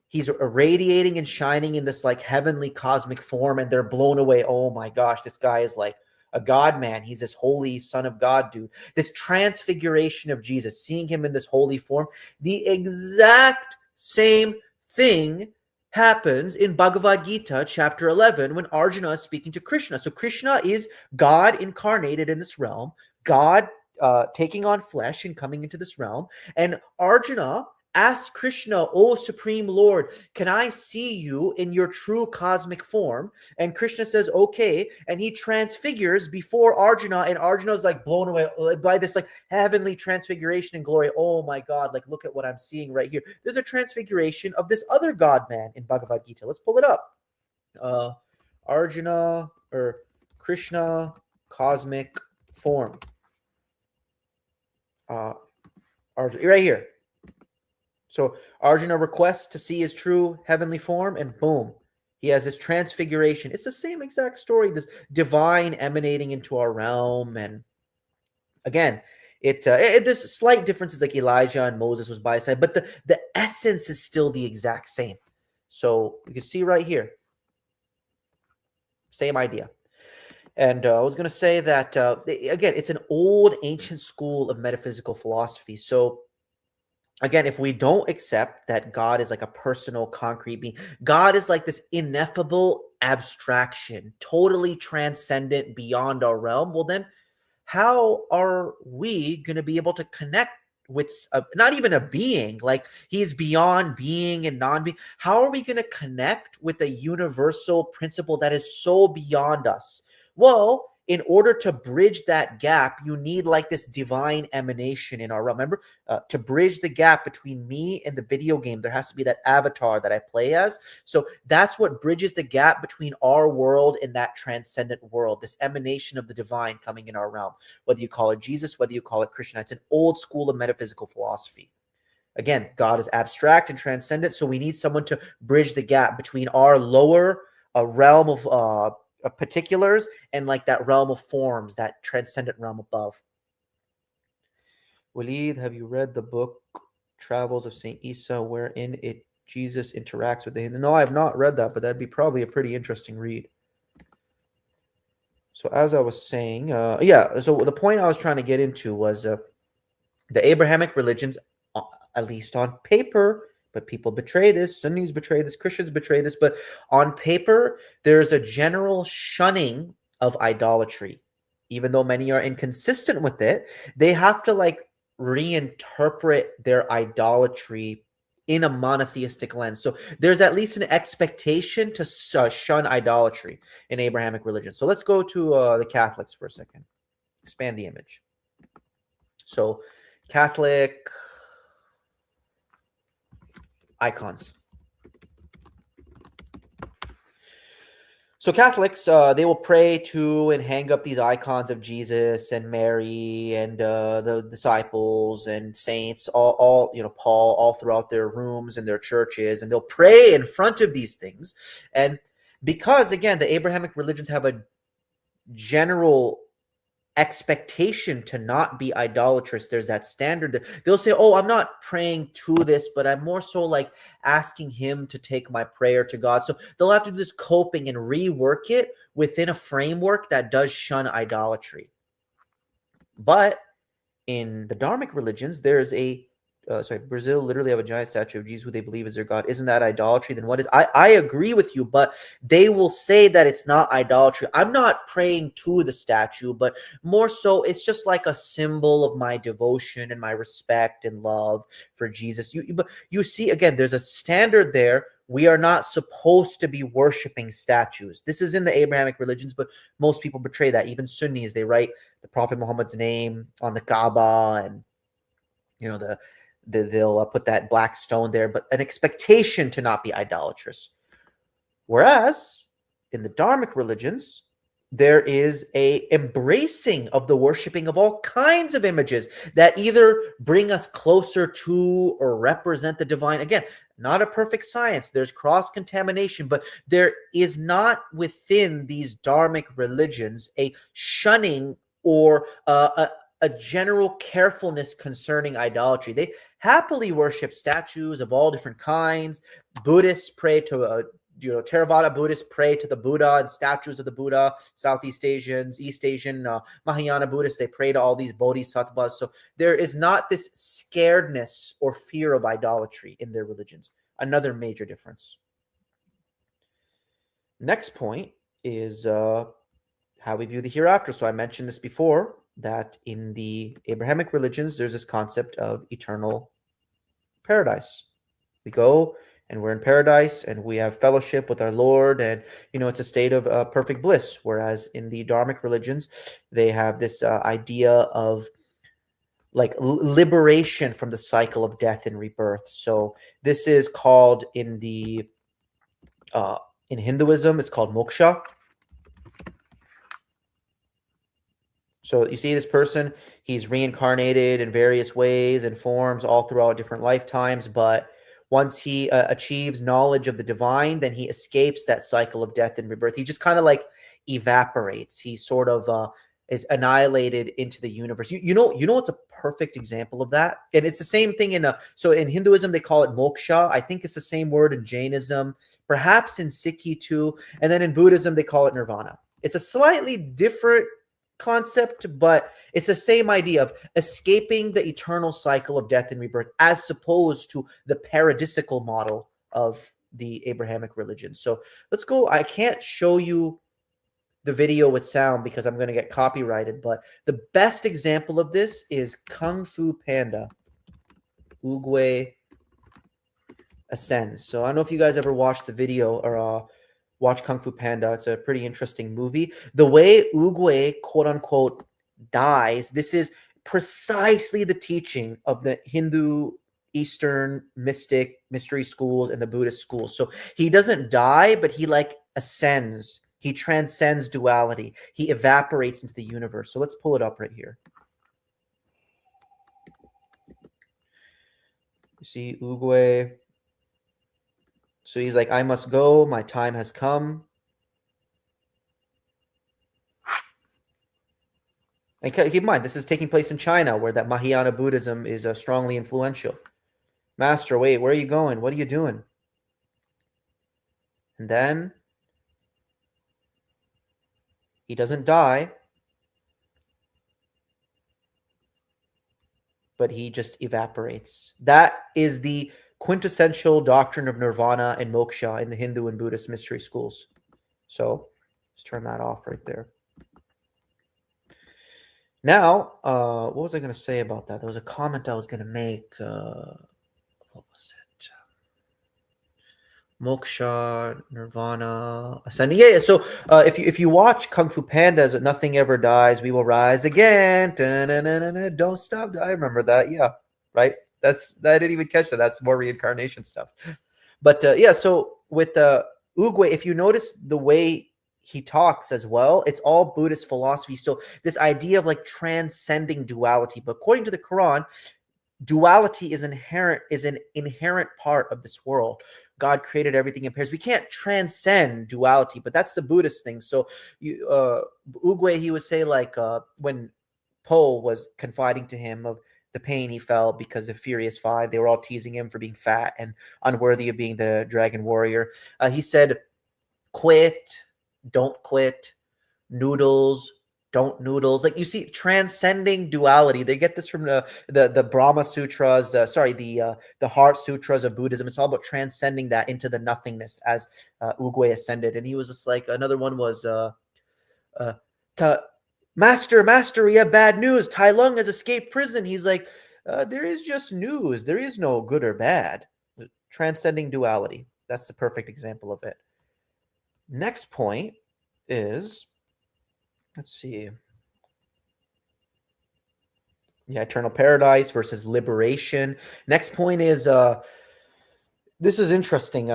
He's irradiating and shining in this like heavenly cosmic form. And they're blown away. Oh my gosh, this guy is like a God man. He's this holy son of God, dude. This transfiguration of Jesus, seeing him in this holy form, the exact same thing happens in Bhagavad Gita chapter 11 when Arjuna is speaking to Krishna. So Krishna is God incarnated in this realm, God taking on flesh and coming into this realm. And Arjuna asks Krishna, "O Supreme Lord, can I see you in your true cosmic form?" And Krishna says, "Okay." And he transfigures before Arjuna, and Arjuna's like blown away by this like heavenly transfiguration and glory. Oh my God, like look at what I'm seeing right here. There's a transfiguration of this other God man in Bhagavad Gita. Let's pull it up. Arjuna or Krishna cosmic form. Arjuna, right here. So Arjuna requests to see his true heavenly form, and boom, he has this transfiguration. It's the same exact story, this divine emanating into our realm. And again, there's slight differences, like Elijah and Moses was by his side, but the essence is still the exact same. So you can see right here, same idea. And I was going to say that, again, it's an old ancient school of metaphysical philosophy. So again, if we don't accept that God is like a personal, concrete being, God is like this ineffable abstraction, totally transcendent beyond our realm, well, then how are we going to be able to connect with not even a being? Like he's beyond being and non-being. How are we going to connect with a universal principle that is so beyond us? Well, in order to bridge that gap, you need like this divine emanation in our realm. Remember, to bridge the gap between me and the video game, there has to be that avatar that I play as. So that's what bridges the gap between our world and that transcendent world, this emanation of the divine coming in our realm. Whether you call it Jesus, whether you call it Krishna, it's an old school of metaphysical philosophy. Again, God is abstract and transcendent, so we need someone to bridge the gap between our lower realm of particulars and like that realm of forms, that transcendent realm above. Walid, have you read the book Travels of Saint Isa, wherein Jesus interacts with the Hindu? No, I have not read that, but that'd be probably a pretty interesting read. So as I was saying, so the point I was trying to get into was the Abrahamic religions, at least on paper, but people betray this, Sunnis betray this, Christians betray this, but on paper, there's a general shunning of idolatry. Even though many are inconsistent with it, they have to like reinterpret their idolatry in a monotheistic lens. So there's at least an expectation to shun idolatry in Abrahamic religion. So let's go to the Catholics for a second. Expand the image. So Catholic icons. So Catholics, they will pray to and hang up these icons of Jesus and Mary and the disciples and saints, all Paul, all throughout their rooms and their churches, and they'll pray in front of these things. And because, again, the Abrahamic religions have a general expectation to not be idolatrous, there's that standard that they'll say, oh, I'm not praying to this, but I'm more so like asking him to take my prayer to God. So they'll have to do this coping and rework it within a framework that does shun idolatry. But in the Dharmic religions, there's a Brazil literally have a giant statue of Jesus who they believe is their God. Isn't that idolatry? Then what is? I agree with you, but they will say that it's not idolatry. I'm not praying to the statue, but more so, it's just like a symbol of my devotion and my respect and love for Jesus. But you see, again, there's a standard there. We are not supposed to be worshiping statues. This is in the Abrahamic religions, but most people betray that. Even Sunnis, they write the Prophet Muhammad's name on the Kaaba, and they'll put that black stone there, but an expectation to not be idolatrous. Whereas in the Dharmic religions, there is a embracing of the worshiping of all kinds of images that either bring us closer to or represent the divine. Again, not a perfect science. There's cross-contamination, but there is not within these Dharmic religions a shunning or a general carefulness concerning idolatry. They happily worship statues of all different kinds. Buddhists pray to Theravada Buddhists pray to the Buddha and statues of the Buddha. Southeast Asians, East Asian, Mahayana Buddhists, they pray to all these bodhisattvas. So there is not this scaredness or fear of idolatry in their religions. Another major difference. Next point is how we view the hereafter. So I mentioned this before, that in the Abrahamic religions, there's this concept of eternal paradise. We go and we're in paradise and we have fellowship with our Lord, and it's a state of perfect bliss. Whereas in the Dharmic religions, they have this idea of like liberation from the cycle of death and rebirth. So this is called in Hinduism, it's called moksha. So you see this person, he's reincarnated in various ways and forms all throughout different lifetimes, but once he achieves knowledge of the divine, then he escapes that cycle of death and rebirth. He just kind of like evaporates. He sort of is annihilated into the universe. You know what's a perfect example of that? And it's the same thing in Hinduism, they call it moksha. I think it's the same word in Jainism, perhaps in Sikhi too. And then in Buddhism, they call it nirvana. It's a slightly different concept, but it's the same idea of escaping the eternal cycle of death and rebirth, as opposed to the paradisical model of the Abrahamic religion. So let's go. I can't show you the video with sound because I'm going to get copyrighted, but the best example of this is Kung Fu Panda, Oogway Ascends. So I don't know if you guys ever watched the video or watch Kung Fu Panda. It's a pretty interesting movie. The way Oogway, quote unquote, dies, this is precisely the teaching of the Hindu, Eastern, mystic, mystery schools and the Buddhist schools. So he doesn't die, but he like ascends. He transcends duality. He evaporates into the universe. So let's pull it up right here. You see Oogway. So he's like, I must go. My time has come. And keep in mind, this is taking place in China, where that Mahayana Buddhism is strongly influential. Master, wait, where are you going? What are you doing? And then he doesn't die, but he just evaporates. That is the quintessential doctrine of nirvana and moksha in the Hindu and Buddhist mystery schools. So let's turn that off right there. Now, what was I going to say about that? There was a comment I was going to make. What was it? Moksha, nirvana, ascending. Yeah. So if you watch Kung Fu Pandas, Nothing Ever Dies, We Will Rise Again. Don't stop. I remember that. Yeah. Right. I didn't even catch that. That's more reincarnation stuff. But yeah. So with Oogway, if you notice the way he talks as well, it's all Buddhist philosophy. So this idea of like transcending duality, but according to the Quran, duality is an inherent part of this world. God created everything in pairs. We can't transcend duality, but that's the Buddhist thing. So Oogway, he would say like when Po was confiding to him of the pain he felt because of Furious 5, they were all teasing him for being fat and unworthy of being the dragon warrior. He said, quit, don't quit, noodles, don't noodles. Like you see, transcending duality. They get this from the Brahma Sutras. The Heart Sutras of Buddhism. It's all about transcending that into the nothingness as Ugwe ascended. And he was just like another one was uh, to master, we have bad news. Tai Lung has escaped prison. He's like, there is just news. There is no good or bad. Transcending duality. That's the perfect example of it. Next point is, let's see. Yeah, eternal paradise versus liberation. Next point is, this is interesting.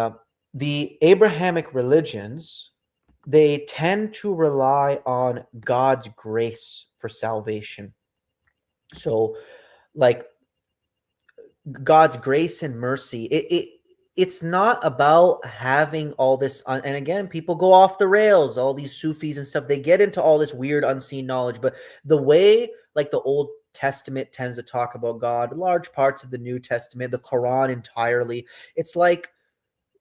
The Abrahamic religions, they tend to rely on God's grace for salvation. So, like God's grace and mercy, it's not about having all this. And again, people go off the rails. All these Sufis and stuff, they get into all this weird unseen knowledge. But the way, like the Old Testament tends to talk about God, large parts of the New Testament, the Quran entirely, it's like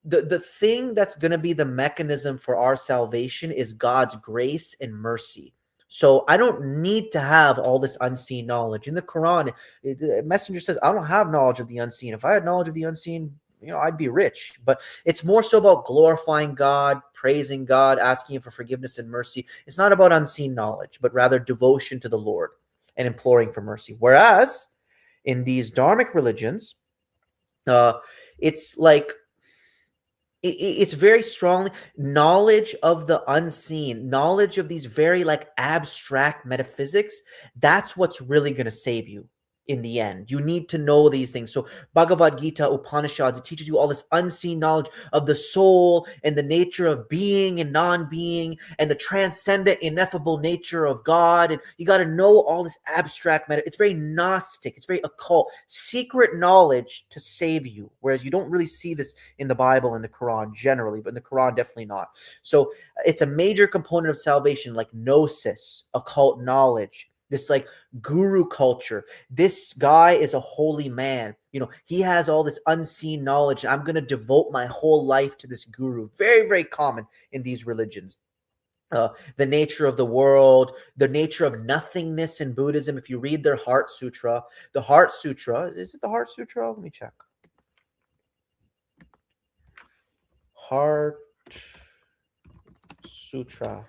the thing that's going to be the mechanism for our salvation is God's grace and mercy. So I don't need to have all this unseen knowledge. In the Quran, the messenger says, I don't have knowledge of the unseen. If I had knowledge of the unseen, I'd be rich. But it's more so about glorifying God, praising God, asking him for forgiveness and mercy. It's not about unseen knowledge, but rather devotion to the Lord and imploring for mercy. Whereas in these Dharmic religions, it's like it's very strongly knowledge of the unseen, knowledge of these very like abstract metaphysics. That's what's really going to save you in the end. You need to know these things. So Bhagavad Gita, Upanishads, it teaches you all this unseen knowledge of the soul and the nature of being and non-being and the transcendent, ineffable nature of God. And you got to know all this abstract matter. It's very Gnostic. It's very occult, secret knowledge to save you. Whereas you don't really see this in the Bible and the Quran generally, but in the Quran, definitely not. So it's a major component of salvation, like gnosis, occult knowledge, this like guru culture. This guy is a holy man. He has all this unseen knowledge. I'm going to devote my whole life to this guru. Very, very common in these religions. The nature of the world, the nature of nothingness in Buddhism. If you read their Heart Sutra, is it the Heart Sutra? Let me check. Heart Sutra.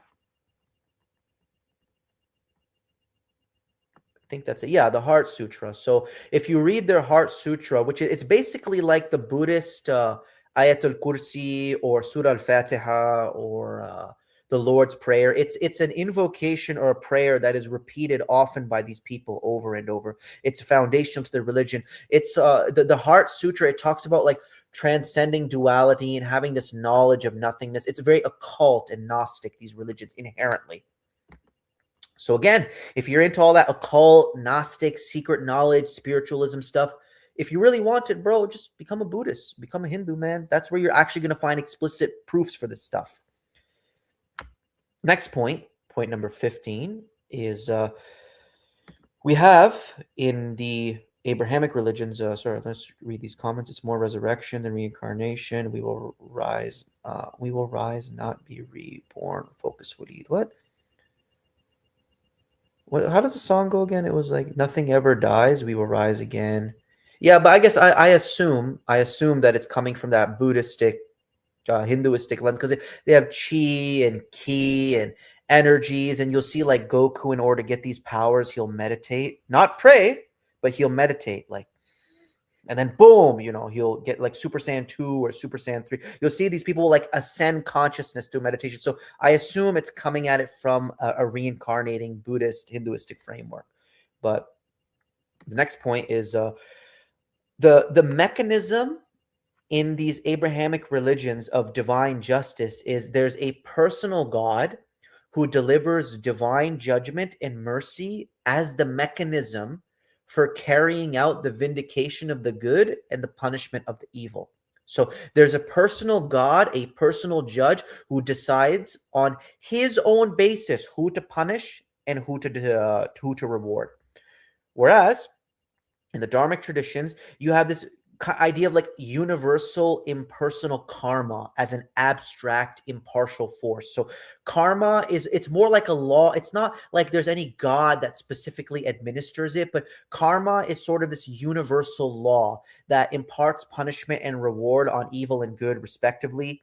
I think that's it. Yeah, the Heart Sutra. So if you read their Heart Sutra, which it's basically like the Buddhist Ayatul Kursi or Surah Al-Fatiha or the Lord's Prayer. It's an invocation or a prayer that is repeated often by these people over and over. It's foundational to their religion. It's the Heart Sutra. It talks about like transcending duality and having this knowledge of nothingness. It's very occult and Gnostic, these religions inherently. So again, if you're into all that occult, Gnostic, secret knowledge, spiritualism stuff, if you really want it, bro, just become a Buddhist, become a Hindu, man. That's where you're actually going to find explicit proofs for this stuff. Next point number 15, is we have in the Abrahamic religions, let's read these comments. It's more resurrection than reincarnation. We will rise, not be reborn. Focus would eat. What? How does the song go again? It was like, nothing ever dies, we will rise again. Yeah, but I guess I assume that it's coming from that Buddhistic, Hinduistic lens, because they have chi and ki and energies, and you'll see like Goku, in order to get these powers, he'll meditate, not pray, but he'll meditate, like, and then boom, he'll get like Super Saiyan 2 or Super Saiyan 3. You'll see these people like ascend consciousness through meditation. So I assume it's coming at it from a reincarnating Buddhist, Hinduistic framework. But the next point is the mechanism in these Abrahamic religions of divine justice is there's a personal God who delivers divine judgment and mercy as the mechanism for carrying out the vindication of the good and the punishment of the evil. So there's a personal God, a personal judge who decides on his own basis who to punish and who to reward. Whereas in the Dharmic traditions, you have this idea of like universal impersonal karma as an abstract impartial force. So karma is, it's more like a law. It's not like there's any god that specifically administers it, but karma is sort of this universal law that imparts punishment and reward on evil and good respectively.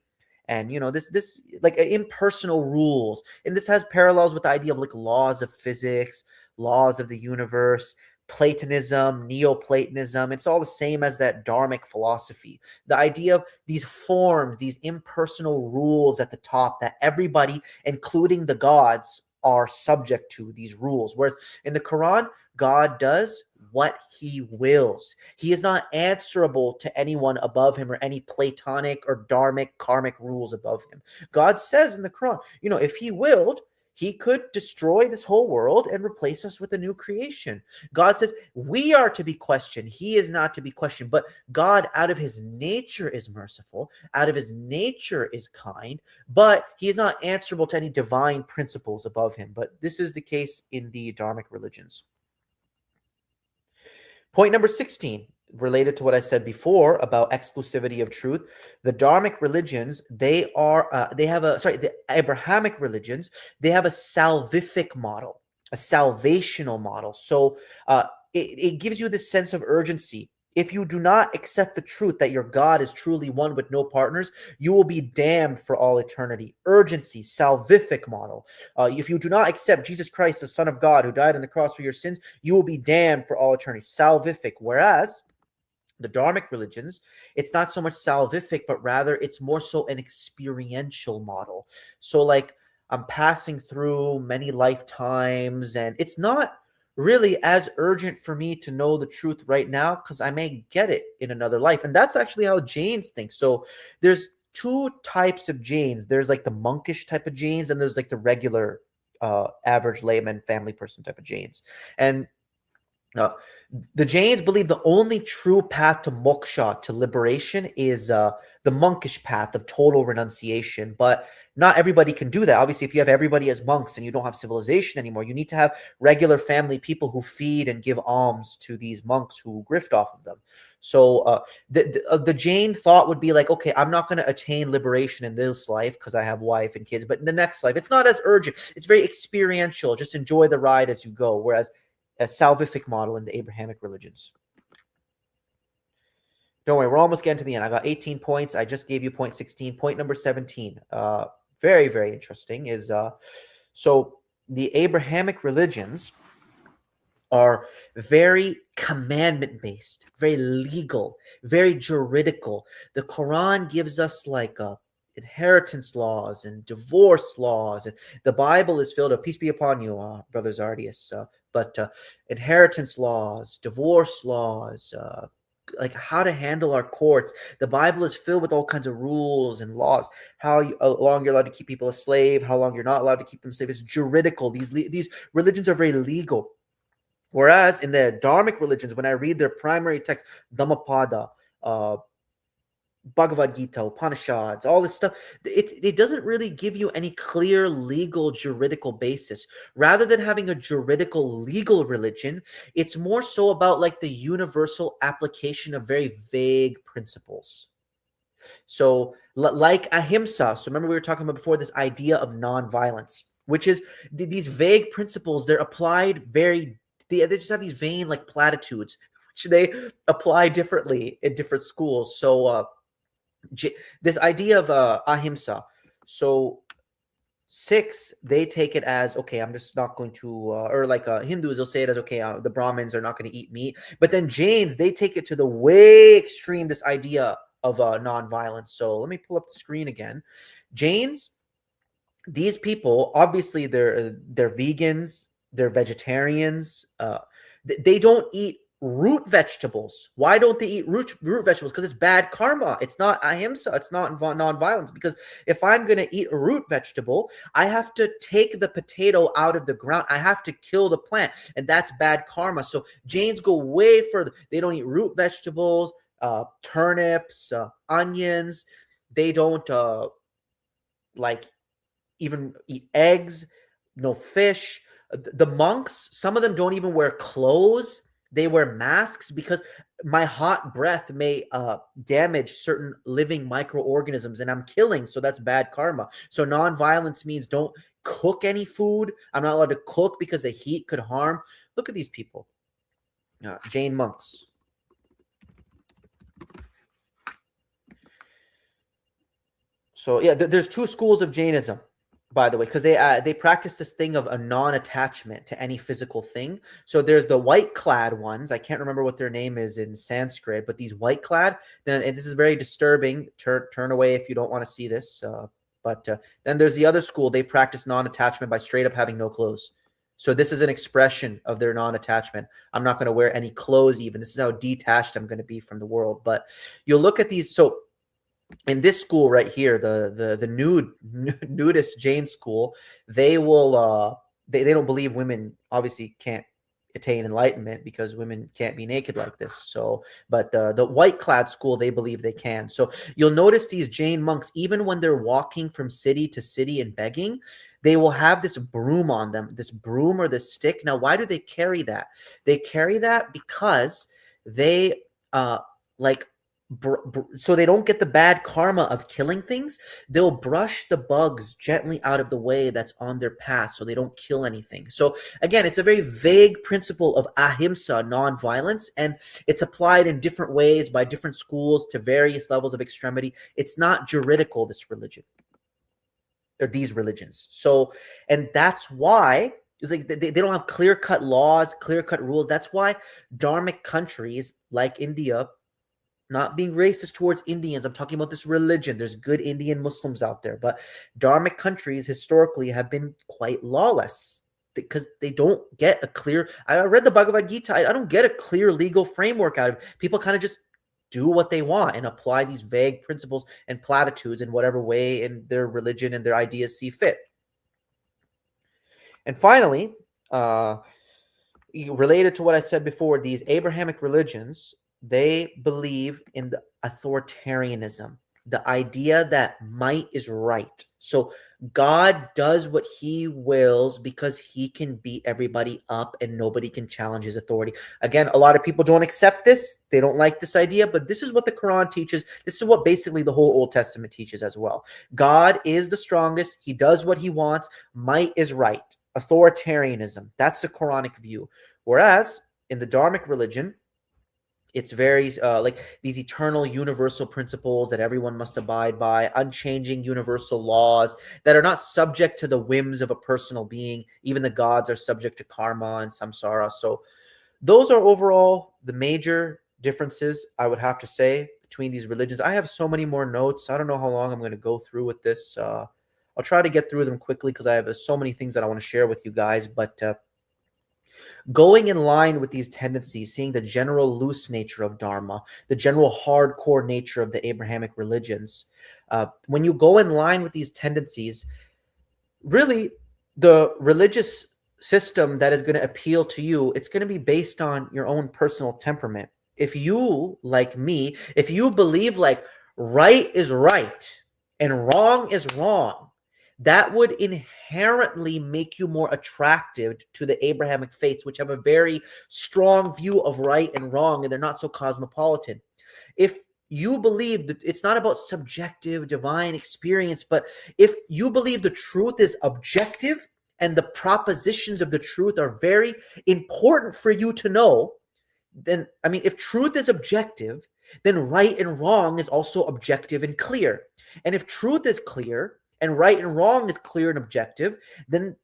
And this like impersonal rules, and this has parallels with the idea of like laws of physics, laws of the universe, Platonism, Neoplatonism. It's all the same as that Dharmic philosophy. The idea of these forms, these impersonal rules at the top that everybody, including the gods, are subject to these rules. Whereas in the Quran, God does what he wills. He is not answerable to anyone above him or any Platonic or Dharmic, karmic rules above him. God says in the Quran, if he willed, he could destroy this whole world and replace us with a new creation. God says we are to be questioned. He is not to be questioned. But God, out of his nature, is merciful. Out of his nature is kind. But he is not answerable to any divine principles above him. But this is the case in the Dharmic religions. Point number 16, related to what I said before about exclusivity of truth. The Dharmic religions, the Abrahamic religions, they have a salvific model, a salvational model. So it gives you this sense of urgency. If you do not accept the truth that your God is truly one with no partners, you will be damned for all eternity. Urgency, salvific model. If you do not accept Jesus Christ, the Son of God, who died on the cross for your sins, you will be damned for all eternity. Salvific. Whereas the Dharmic religions, it's not so much salvific, but rather it's more so an experiential model. So like I'm passing through many lifetimes, and it's not really as urgent for me to know the truth right now because I may get it in another life. And that's actually how Jains think. So there's two types of Jains. There's like the monkish type of Jains, and there's like the regular average layman family person type of Jains. And the Jains believe the only true path to moksha, to liberation, is the monkish path of total renunciation. But not everybody can do that. Obviously, if you have everybody as monks and you don't have civilization anymore, you need to have regular family people who feed and give alms to these monks who grift off of them. So the Jain thought would be like, okay, I'm not going to attain liberation in this life because I have wife and kids, but in the next life, it's not as urgent. It's very experiential. Just enjoy the ride as you go. Whereas a salvific model in the Abrahamic religions. Don't worry, we're almost getting to the end. I got 18 points. I just gave you point 16. Point number 17, very, very interesting, is so the Abrahamic religions are very commandment-based, very legal, very juridical. The Quran gives us like inheritance laws and divorce laws, and the Bible is filled up. Peace be upon you, Brother Zardius. But inheritance laws, divorce laws, like how to handle our courts. The Bible is filled with all kinds of rules and laws. How long you're allowed to keep people a slave, how long you're not allowed to keep them slave. It's juridical. These religions are very legal. Whereas in the Dharmic religions, when I read their primary text, Dhammapada, Bhagavad Gita, Upanishads, all this stuff, it doesn't really give you any clear legal juridical basis. Rather than having a juridical legal religion, it's more so about like the universal application of very vague principles. So like ahimsa. So remember we were talking about before this idea of nonviolence, which is these vague principles. They're applied they just have these vain like platitudes, which they apply differently in different schools. So this idea of ahimsa. So Sikhs, they take it as, okay, I'm just not going to, or like Hindus, they'll say it as, okay, the Brahmins are not going to eat meat. But then Jains, they take it to the way extreme, this idea of nonviolence. So let me pull up the screen again. Jains, these people, obviously they're vegans, they're vegetarians. They don't eat root vegetables. Why don't they eat root vegetables? Because it's bad karma. It's not ahimsa. It's not non-violence. Because if I'm going to eat a root vegetable, I have to take the potato out of the ground. I have to kill the plant, and that's bad karma. So Jains go way further. They don't eat root vegetables, turnips, onions. They don't like even eat eggs, no fish. The monks, some of them don't even wear clothes. They wear masks because my hot breath may damage certain living microorganisms and I'm killing, so that's bad karma. So nonviolence means don't cook any food. I'm not allowed to cook because the heat could harm. Look at these people. Jain monks. So yeah, there's two schools of Jainism, by the way, because they practice this thing of a non-attachment to any physical thing. So there's the white-clad ones. I can't remember what their name is in Sanskrit, but these white-clad. Then and this is very disturbing. Turn away if you don't want to see this. But then there's the other school. They practice non-attachment by straight up having no clothes. So this is an expression of their non-attachment. I'm not going to wear any clothes even. This is how detached I'm going to be from the world. But you'll look at these. So in this school right here, the nudist Jain school, they will they don't believe women obviously can't attain enlightenment because women can't be naked like this. So, but the white clad school, they believe they can. So you'll notice these Jain monks, even when they're walking from city to city and begging, they will have this broom on them, this broom or this stick. Now, why do they carry that? They carry that because they like so they don't get the bad karma of killing things. They'll brush the bugs gently out of the way that's on their path so they don't kill anything. So again, it's a very vague principle of ahimsa, non-violence, and it's applied in different ways by different schools to various levels of extremity. It's not juridical, this religion or these religions. So, and that's why it's like they don't have clear-cut laws, clear-cut rules. That's why Dharmic countries like India, not being racist towards Indians, I'm talking about this religion. There's good Indian Muslims out there, but Dharmic countries historically have been quite lawless because they don't get a clear. I read the Bhagavad Gita. I don't get a clear legal framework out of it. People kind of just do what they want and apply these vague principles and platitudes in whatever way in their religion and their ideas see fit. And finally, related to what I said before, these Abrahamic religions, they believe in the authoritarianism, the idea that might is right. So God does what he wills because he can beat everybody up and nobody can challenge his authority. Again, a lot of people don't accept this. They don't like this idea, but this is what the Quran teaches. This is what basically the whole Old Testament teaches as well. God is the strongest. He does what he wants. Might is right. Authoritarianism. That's the Quranic view. Whereas in the Dharmic religion, it's very like these eternal universal principles that everyone must abide by, unchanging universal laws that are not subject to the whims of a personal being. Even the gods are subject to karma and samsara. So those are overall the major differences, I would have to say, between these religions. I have so many more notes. I don't know how long I'm going to go through with this. I'll try to get through them quickly because I have so many things that I want to share with you guys. But going in line with these tendencies, seeing the general loose nature of Dharma, the general hardcore nature of the Abrahamic religions, when you go in line with these tendencies, really the religious system that is going to appeal to you, it's going to be based on your own personal temperament. If you, like me, if you believe like right is right and wrong is wrong, that would inherently make you more attractive to the Abrahamic faiths, which have a very strong view of right and wrong, and they're not so cosmopolitan. If you believe that it's not about subjective divine experience, but if you believe the truth is objective and the propositions of the truth are very important for you to know, then, I mean, if truth is objective, then right and wrong is also objective and clear. And if truth is clear, and right and wrong is clear and objective, then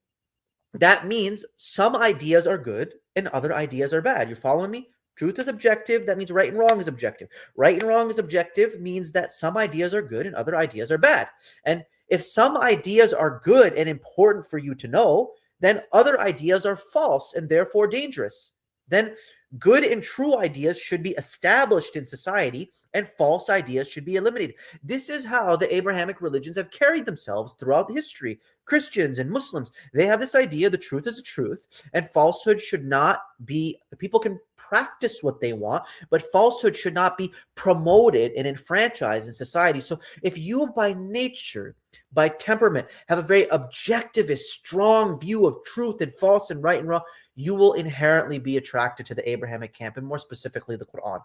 that means some ideas are good and other ideas are bad. You're following me? Truth is objective. That means right and wrong is objective. Right and wrong is objective means that some ideas are good and other ideas are bad. And if some ideas are good and important for you to know, then other ideas are false and therefore dangerous. Then good and true ideas should be established in society and false ideas should be eliminated. This is how the Abrahamic religions have carried themselves throughout history. Christians and Muslims, they have this idea the truth is the truth and falsehood should not be, people can practice what they want, but falsehood should not be promoted and enfranchised in society. So if you by nature by temperament, have a very objectivist, strong view of truth and false and right and wrong, you will inherently be attracted to the Abrahamic camp, and more specifically the Quran.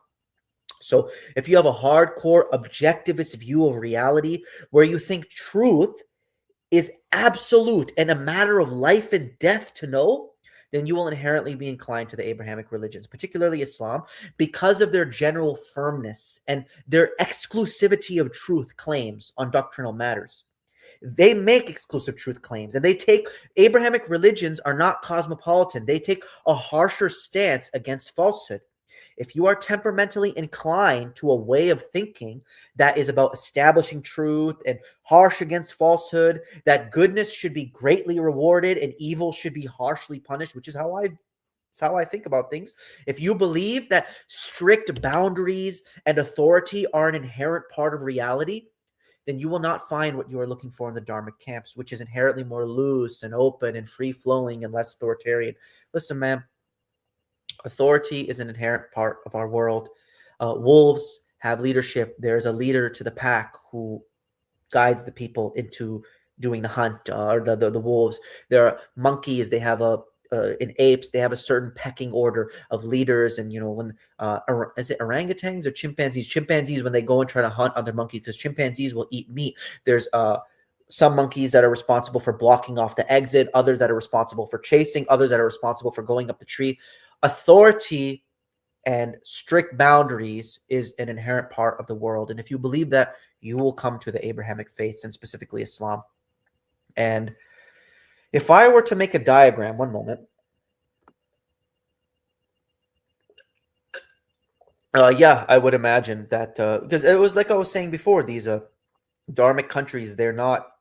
So if you have a hardcore objectivist view of reality where you think truth is absolute and a matter of life and death to know, then you will inherently be inclined to the Abrahamic religions, particularly Islam, because of their general firmness and their exclusivity of truth claims on doctrinal matters. They make exclusive truth claims, and they take Abrahamic religions are not cosmopolitan. They take a harsher stance against falsehood. If you are temperamentally inclined to a way of thinking that is about establishing truth and harsh against falsehood, that goodness should be greatly rewarded and evil should be harshly punished, which is how I think about things. If you believe that strict boundaries and authority are an inherent part of reality, then you will not find what you are looking for in the Dharmic camps, which is inherently more loose and open and free-flowing and less authoritarian. Listen, man, authority is an inherent part of our world. Wolves have leadership. There's a leader to the pack who guides the people into doing the hunt, or the wolves. There are monkeys. They have in apes, they have a certain pecking order of leaders. And when is it orangutans or chimpanzees? Chimpanzees, when they go and try to hunt other monkeys, because chimpanzees will eat meat. There's some monkeys that are responsible for blocking off the exit, others that are responsible for chasing, others that are responsible for going up the tree. Authority and strict boundaries is an inherent part of the world. And if you believe that, you will come to the Abrahamic faiths, and specifically Islam. And if I were to make a diagram, one moment. Yeah, I would imagine that, because it was like I was saying before, these Dharmic countries, they're not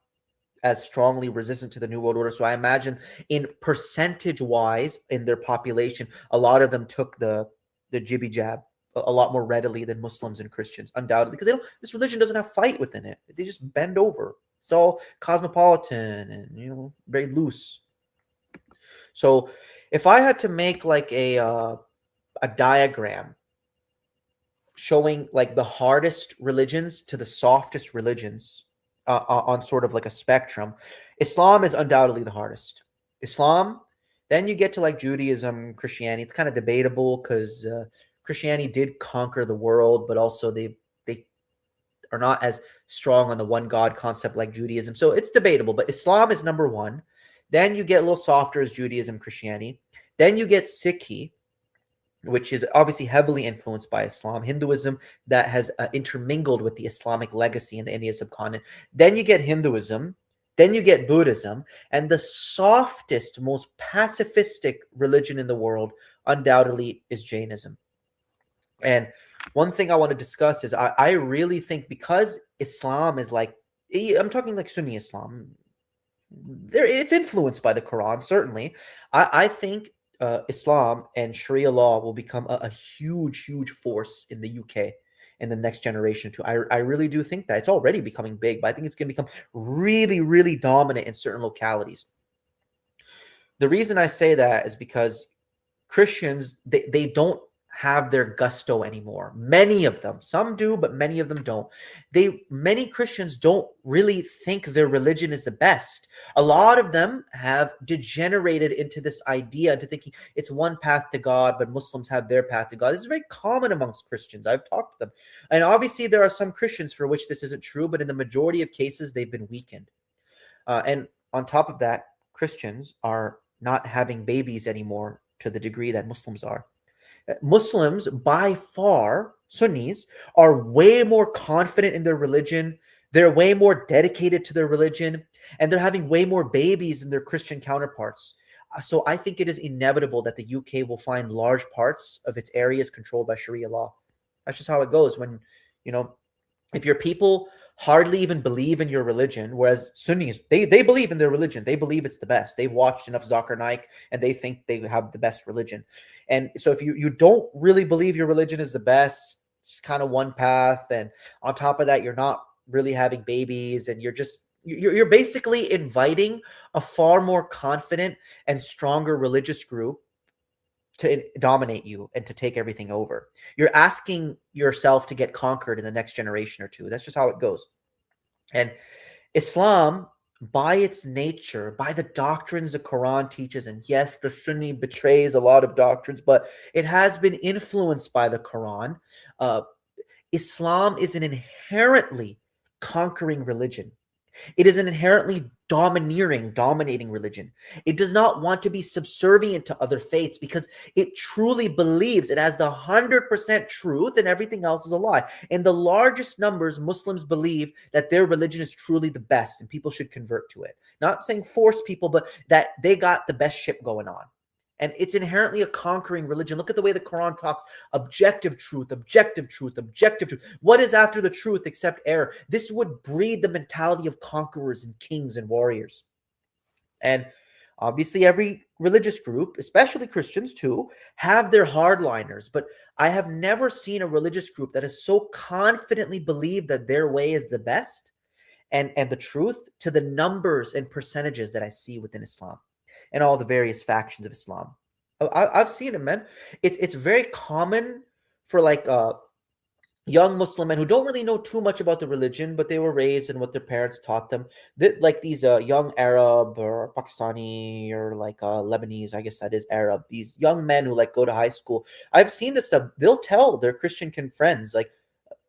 as strongly resistant to the New World Order. So I imagine in percentage-wise in their population, a lot of them took the jibby jab a lot more readily than Muslims and Christians, undoubtedly, because this religion doesn't have fight within it. They just bend over. It's all cosmopolitan and very loose. So if I had to make like a diagram showing like the hardest religions to the softest religions, on sort of like a spectrum, Islam is undoubtedly the hardest. Islam, then you get to like Judaism, Christianity. It's kind of debatable because Christianity did conquer the world, but also they are not as strong on the one God concept like Judaism. So it's debatable, but Islam is number one. Then you get a little softer as Judaism, Christianity. Then you get Sikhi, which is obviously heavily influenced by Islam, Hinduism that has intermingled with the Islamic legacy in the Indian subcontinent. Then you get Hinduism, then you get Buddhism, and the softest, most pacifistic religion in the world undoubtedly is Jainism. And one thing I want to discuss is I really think, because Islam is like, I'm talking like Sunni Islam, it's influenced by the Quran, certainly. I think Islam and Sharia law will become a huge, huge force in the UK in the next generation too. I really do think that. It's already becoming big, but I think it's going to become really, really dominant in certain localities. The reason I say that is because Christians, they don't have their gusto anymore. Many of them, some do, but many of them don't. Many Christians don't really think their religion is the best. A lot of them have degenerated into this idea, into thinking it's one path to God, but Muslims have their path to God. This is very common amongst Christians. I've talked to them. And obviously there are some Christians for which this isn't true, but in the majority of cases, they've been weakened. And on top of that, Christians are not having babies anymore to the degree that Muslims are. Muslims, by far, Sunnis, are way more confident in their religion. They're way more dedicated to their religion, and they're having way more babies than their Christian counterparts. So I think it is inevitable that the UK will find large parts of its areas controlled by Sharia law. That's just how it goes. When, if your people hardly even believe in your religion, whereas Sunnis, they believe in their religion. They believe it's the best. They've watched enough Zakir Naik, and they think they have the best religion. And so if you don't really believe your religion is the best, it's kind of one path, and on top of that, you're not really having babies, and you're basically inviting a far more confident and stronger religious group to dominate you and to take everything over. You're asking yourself to get conquered in the next generation or two. That's just how it goes. And Islam, by its nature, by the doctrines the Quran teaches, and yes, the Sunni betrays a lot of doctrines, but it has been influenced by the Quran. Uh, Islam is an inherently conquering religion. It is an inherently dominating religion. It does not want to be subservient to other faiths because it truly believes it has the 100% truth and everything else is a lie. In the largest numbers, Muslims believe that their religion is truly the best and people should convert to it. Not saying force people, but that they got the best ship going on. And it's inherently a conquering religion. Look at the way the Quran talks: objective truth, objective truth, objective truth. What is after the truth except error? This would breed the mentality of conquerors and kings and warriors. And obviously, every religious group, especially Christians too, have their hardliners. But I have never seen a religious group that has so confidently believed that their way is the best and the truth to the numbers and percentages that I see within Islam and all the various factions of Islam. I've seen it, man. It's very common for like young Muslim men who don't really know too much about the religion, but they were raised in what their parents taught them. That like these young Arab or Pakistani or like Lebanese, I guess that is Arab. These young men who like go to high school. I've seen this stuff. They'll tell their Christian friends like,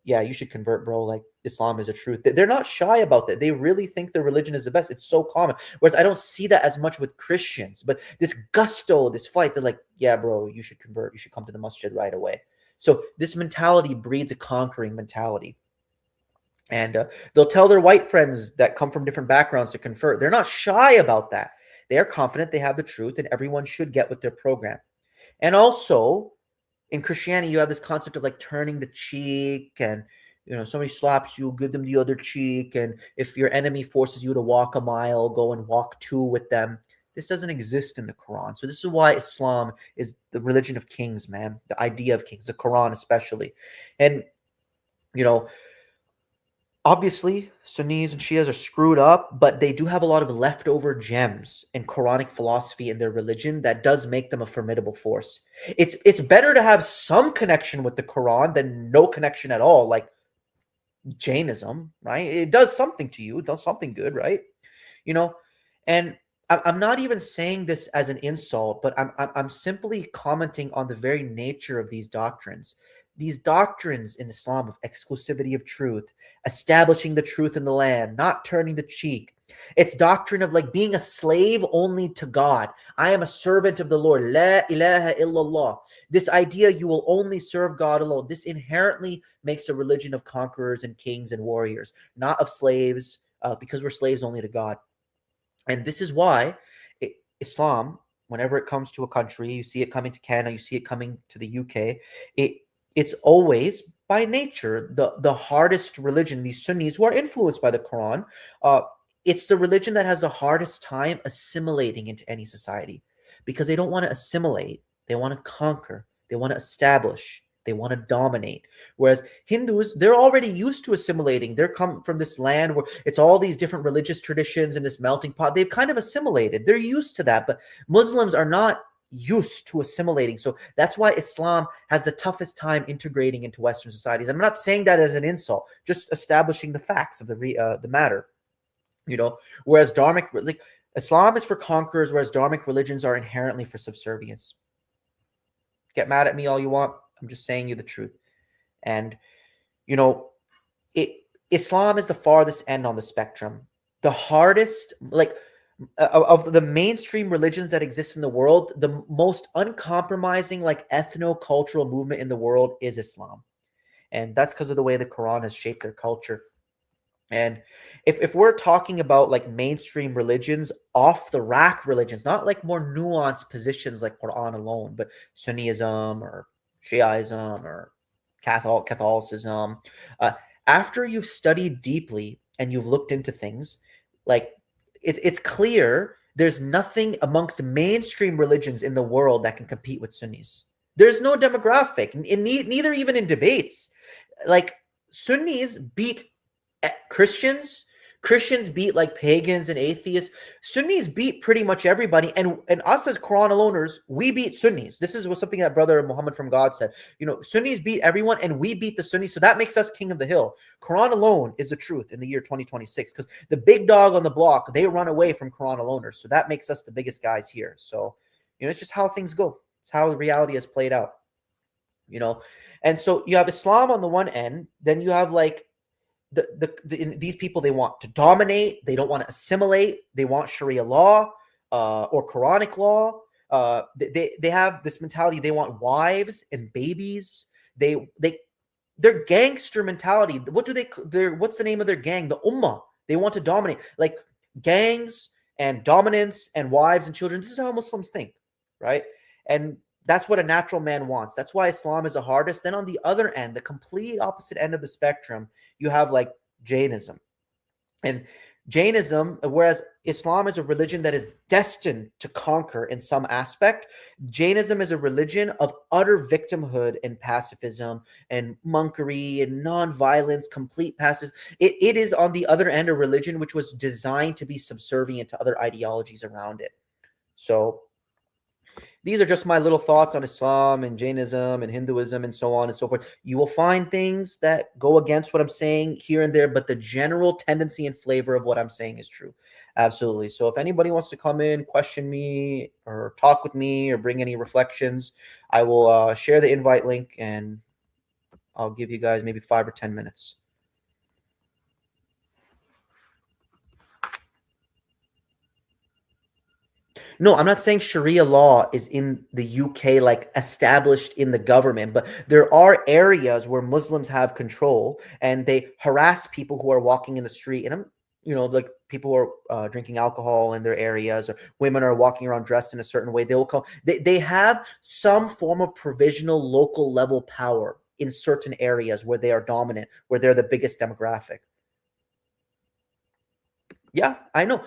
yeah, you should convert, bro. Like Islam is a truth. They're not shy about that. They really think their religion is the best. It's so common. Whereas I don't see that as much with Christians. But this gusto, this fight, they're like, yeah, bro, you should convert. You should come to the masjid right away. So this mentality breeds a conquering mentality. And they'll tell their white friends that come from different backgrounds to convert. They're not shy about that. They are confident they have the truth and everyone should get with their program. And also, in Christianity, you have this concept of like turning the cheek, and somebody slaps you, give them the other cheek, and if your enemy forces you to walk a mile, go and walk two with them. This doesn't exist in the Quran. So this is why Islam is the religion of kings, man. The idea of kings, the Quran especially. And you know, obviously, Sunnis and Shias are screwed up, but they do have a lot of leftover gems in Quranic philosophy in their religion that does make them a formidable force. It's better to have some connection with the Quran than no connection at all, like Jainism, right? It does something to you, it does something good, right? You know, and I'm not even saying this as an insult, but I'm simply commenting on the very nature of these doctrines. These doctrines in Islam of exclusivity of truth, establishing the truth in the land, not turning the cheek. It's doctrine of like being a slave only to God. I am a servant of the Lord. La ilaha illallah. This idea you will only serve God alone. This inherently makes a religion of conquerors and kings and warriors, not of slaves, because we're slaves only to God. And this is why Islam, whenever it comes to a country, you see it coming to Canada, you see it coming to the UK, it's always by nature the hardest religion. These Sunnis who are influenced by the Quran, it's the religion that has the hardest time assimilating into any society because they don't want to assimilate, they want to conquer, they want to establish, they want to dominate. Whereas Hindus, they're already used to assimilating. They're come from this land where it's all these different religious traditions and this melting pot. They've kind of assimilated. They're used to that. But Muslims are not used to assimilating. So that's why Islam has the toughest time integrating into Western societies. I'm not saying that as an insult, just establishing the facts of the matter. Whereas Dharmic, like Islam is for conquerors, whereas Dharmic religions are inherently for subservience. Get mad at me all you want. I'm just saying you the truth. And, Islam is the farthest end on the spectrum. The hardest, like, of the mainstream religions that exist in the world, the most uncompromising, like, ethno-cultural movement in the world is Islam. And that's because of the way the Quran has shaped their culture. And if we're talking about like mainstream religions, off the rack religions, not like more nuanced positions like Quran alone, but Sunniism or Shiaism or Catholicism, after you've studied deeply and you've looked into things, like it's clear there's nothing amongst mainstream religions in the world that can compete with Sunnis. There's no demographic, neither even in debates. Like Sunnis beat Christians, Christians beat like pagans and atheists. Sunnis beat pretty much everybody. And us as Quran aloners, we beat Sunnis. This is something that Brother Muhammad from God said. Sunnis beat everyone and we beat the Sunnis. So that makes us king of the hill. Quran alone is the truth in the year 2026 because the big dog on the block, they run away from Quran aloners. So that makes us the biggest guys here. So, it's just how things go. It's how the reality has played out. And so you have Islam on the one end, then you have like these people, they want to dominate, they don't want to assimilate, they want Sharia law or Quranic law. They have this mentality, they want wives and babies. They're gangster mentality. What's the name of their gang? The Ummah. They want to dominate, like gangs and dominance and wives and children. This is how Muslims think, right? And that's what a natural man wants. That's why Islam is the hardest. Then on the other end, the complete opposite end of the spectrum, you have like Jainism. And Jainism, whereas Islam is a religion that is destined to conquer in some aspect, Jainism is a religion of utter victimhood and pacifism and monkery and non-violence, complete pacifism. It is on the other end a religion which was designed to be subservient to other ideologies around it. So these are just my little thoughts on Islam and Jainism and Hinduism and so on and so forth. You will find things that go against what I'm saying here and there, but the general tendency and flavor of what I'm saying is true. Absolutely. So if anybody wants to come in, question me or talk with me or bring any reflections, I will share the invite link and I'll give you guys maybe 5 or 10 minutes. No, I'm not saying Sharia law is in the UK, like established in the government, but there are areas where Muslims have control and they harass people who are walking in the street. And like people who are drinking alcohol in their areas, or women are walking around dressed in a certain way. They have some form of provisional local level power in certain areas where they are dominant, where they're the biggest demographic. Yeah, I know.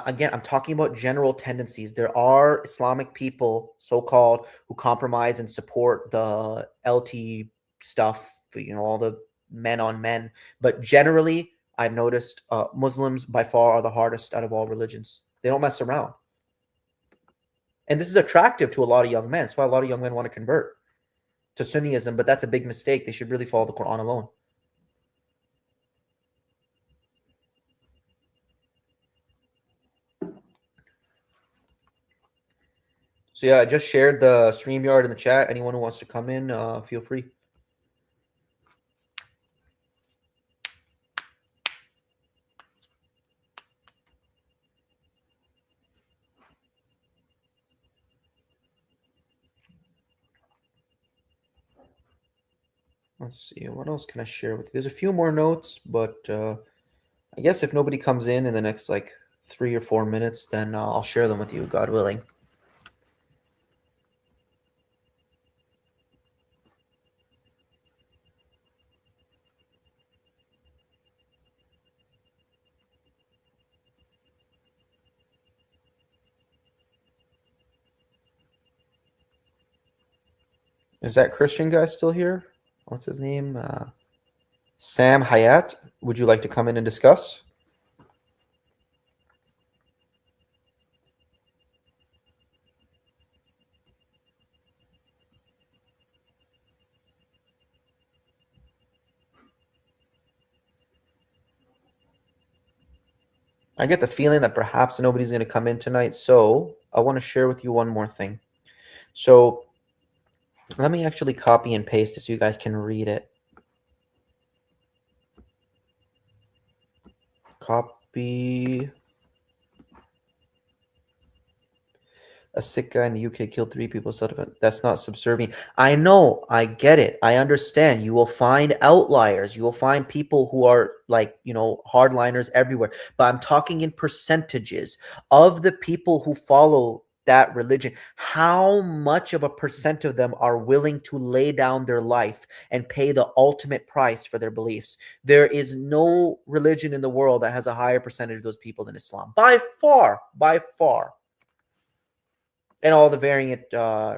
Again, I'm talking about general tendencies. There are Islamic people, so-called, who compromise and support the LT stuff, all the men on men. But generally, I've noticed Muslims by far are the hardest out of all religions. They don't mess around. And this is attractive to a lot of young men. That's why a lot of young men want to convert to Sunniism, but that's a big mistake. They should really follow the Quran alone. So yeah, I just shared the StreamYard in the chat. Anyone who wants to come in, feel free. Let's see, what else can I share with you? There's a few more notes, but I guess if nobody comes in the next like 3 or 4 minutes, then I'll share them with you, God willing. Is that Christian guy still here? What's his name? Sam Hayat. Would you like to come in and discuss? I get the feeling that perhaps nobody's going to come in tonight, so I want to share with you one more thing. So let me actually copy and paste it so you guys can read it. Copy. A sick guy in the UK killed 3 people. That's not subservient. I know. I get it. I understand. You will find outliers. You will find people who are like, hardliners everywhere. But I'm talking in percentages of the people who follow that religion. How much of a percent of them are willing to lay down their life and pay the ultimate price for their beliefs? There is no religion in the world that has a higher percentage of those people than Islam. By far. By far. And all the variant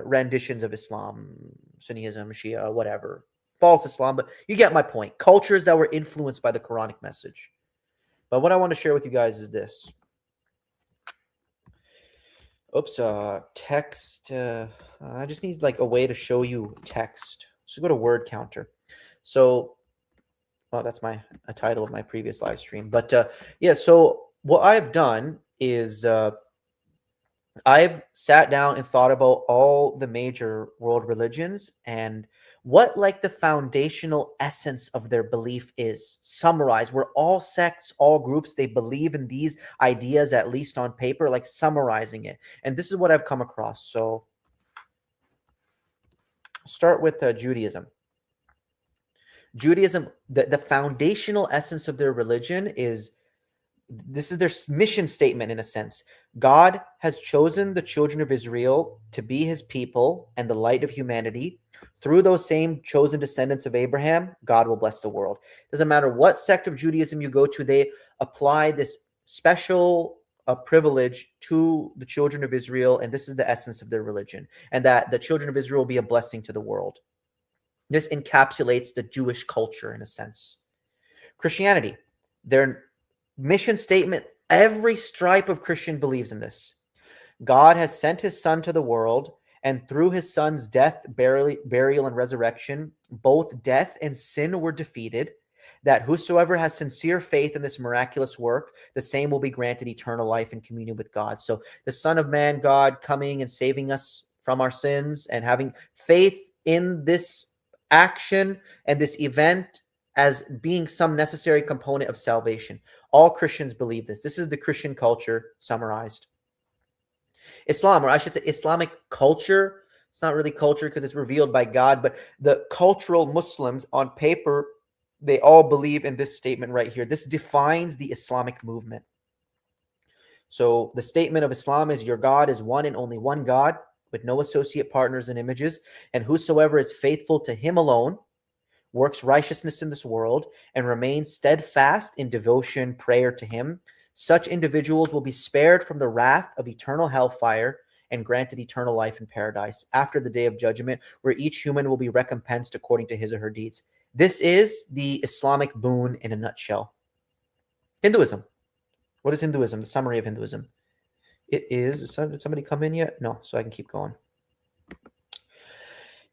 renditions of Islam, Sunnism, Shia, whatever. False Islam, but you get my point. Cultures that were influenced by the Quranic message. But what I want to share with you guys is this. Oops, text. I just need like a way to show you text. So go to word counter. So, oh, that's a title of my previous live stream. But yeah, so what I've done is I've sat down and thought about all the major world religions and what like the foundational essence of their belief is summarized, where all sects, all groups, they believe in these ideas, at least on paper, like summarizing it. And this is what I've come across. So start with Judaism. Judaism, the foundational essence of their religion is, this is their mission statement in a sense. God has chosen the children of Israel to be his people and the light of humanity. Through those same chosen descendants of Abraham, God will bless the world. Doesn't matter what sect of Judaism you go to, they apply this special privilege to the children of Israel, and this is the essence of their religion, and that the children of Israel will be a blessing to the world. This encapsulates the Jewish culture in a sense. Christianity, their mission statement, every stripe of Christian believes in this. God has sent his son to the world, and through his son's death, burial, and resurrection, both death and sin were defeated, that whosoever has sincere faith in this miraculous work, the same will be granted eternal life in communion with God. So the Son of Man, God, coming and saving us from our sins and having faith in this action and this event as being some necessary component of salvation. All Christians believe this. This is the Christian culture summarized. Islam, or I should say Islamic culture. It's not really culture because it's revealed by God, but the cultural Muslims on paper, they all believe in this statement right here. This defines the Islamic movement. So the statement of Islam is, your God is one and only one God, with no associate partners and images, and whosoever is faithful to him alone, works righteousness in this world, and remains steadfast in devotion, prayer to him, such individuals will be spared from the wrath of eternal hellfire and granted eternal life in paradise after the day of judgment, where each human will be recompensed according to his or her deeds. This is the Islamic boon in a nutshell. Hinduism. What is Hinduism? The summary of Hinduism. It is, did somebody come in yet? No, so I can keep going.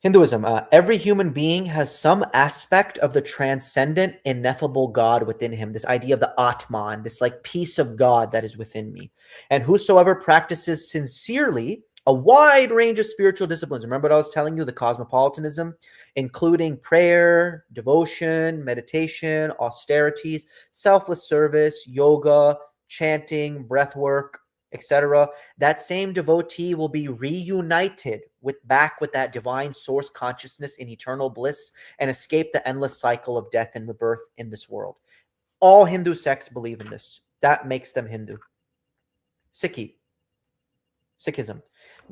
Hinduism, every human being has some aspect of the transcendent, ineffable God within him. This idea of the Atman, this like piece of God that is within me. And whosoever practices sincerely a wide range of spiritual disciplines. Remember what I was telling you, the cosmopolitanism, including prayer, devotion, meditation, austerities, selfless service, yoga, chanting, breath work, etc. That same devotee will be reunited back with that divine source consciousness in eternal bliss and escape the endless cycle of death and rebirth in this world. All Hindu sects believe in this. That makes them Hindu. Sikhism.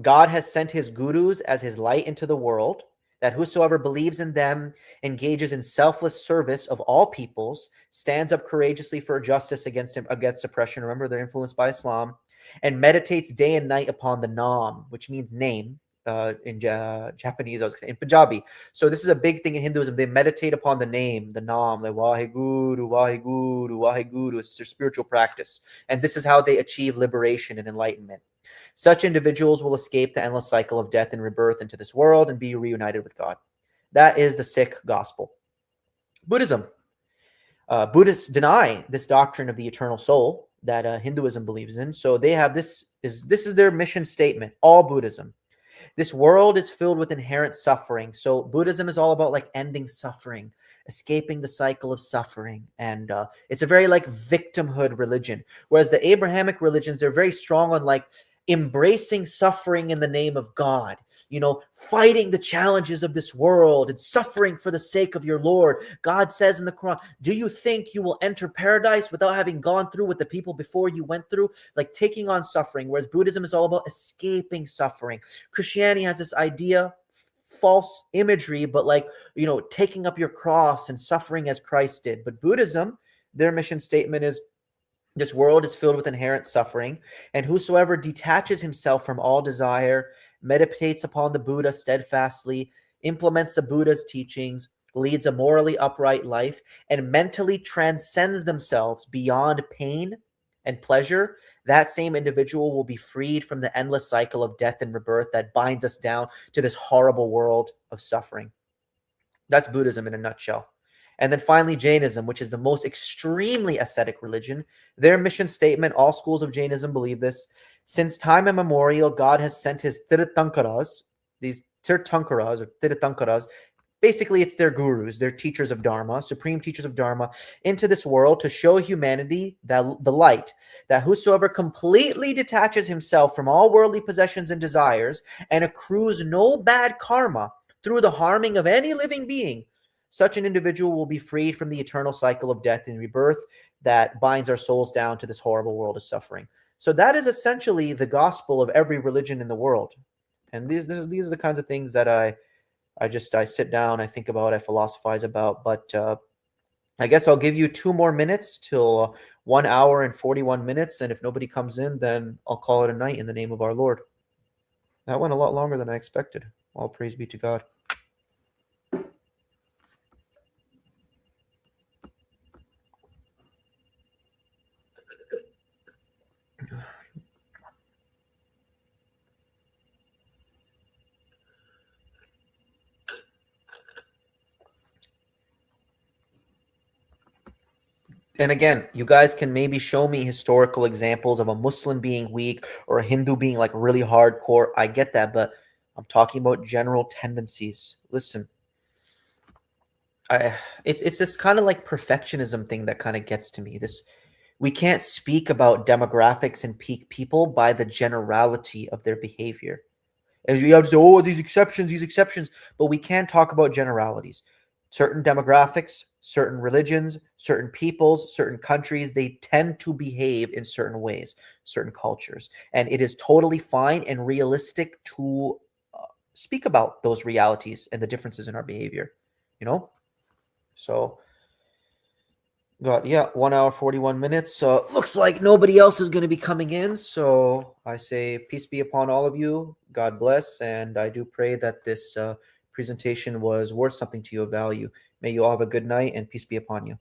God has sent his gurus as his light into the world, that whosoever believes in them, engages in selfless service of all peoples, stands up courageously for justice against oppression. Remember, they're influenced by Islam, and meditates day and night upon the Nam, which means name in Japanese, in Punjabi. So this is a big thing in Hinduism. They meditate upon the name, the Nam, the Waheguru, Waheguru, Waheguru. It's their spiritual practice. And this is how they achieve liberation and enlightenment. Such individuals will escape the endless cycle of death and rebirth into this world and be reunited with God. That is the Sikh gospel. Buddhism. Buddhists deny this doctrine of the eternal soul that Hinduism believes in. So they have this is their mission statement. All Buddhism. This world is filled with inherent suffering. So Buddhism is all about like ending suffering, escaping the cycle of suffering. And it's a very like victimhood religion. Whereas the Abrahamic religions, they're very strong on like embracing suffering in the name of God, fighting the challenges of this world and suffering for the sake of your Lord. God says in the Quran, do you think you will enter paradise without having gone through what the people before you went through? Like taking on suffering, whereas Buddhism is all about escaping suffering. Christianity has this idea, false imagery, but like, taking up your cross and suffering as Christ did. But Buddhism, their mission statement is, this world is filled with inherent suffering, and whosoever detaches himself from all desire, meditates upon the Buddha steadfastly, implements the Buddha's teachings, leads a morally upright life, and mentally transcends themselves beyond pain and pleasure, that same individual will be freed from the endless cycle of death and rebirth that binds us down to this horrible world of suffering. That's Buddhism in a nutshell. And then finally, Jainism, which is the most extremely ascetic religion. Their mission statement, all schools of Jainism believe this. Since time immemorial, God has sent his Tirthankaras, these Tirthankaras or Tirthankaras, basically it's their gurus, their teachers of Dharma, supreme teachers of Dharma, into this world to show humanity that the light, that whosoever completely detaches himself from all worldly possessions and desires and accrues no bad karma through the harming of any living being, such an individual will be freed from the eternal cycle of death and rebirth that binds our souls down to this horrible world of suffering. So that is essentially the gospel of every religion in the world. And these are the kinds of things that I sit down, I think about, I philosophize about. But I guess I'll give you 2 more minutes till 1 hour and 41 minutes. And if nobody comes in, then I'll call it a night in the name of our Lord. That went a lot longer than I expected. All praise be to God. And again, you guys can maybe show me historical examples of a Muslim being weak or a Hindu being like really hardcore. I get that, but I'm talking about general tendencies. Listen, it's this kind of like perfectionism thing that kind of gets to me. This we can't speak about demographics and peak people by the generality of their behavior. And you have to say, oh, these exceptions, but we can talk about generalities. Certain demographics, certain religions, certain peoples, certain countries, they tend to behave in certain ways, certain cultures. And it is totally fine and realistic to speak about those realities and the differences in our behavior, you know? So, got, yeah, 1 hour, 41 minutes. So, looks like nobody else is going to be coming in. So, I say, peace be upon all of you. God bless. And I do pray that this presentation was worth something to you of value. May you all have a good night and peace be upon you.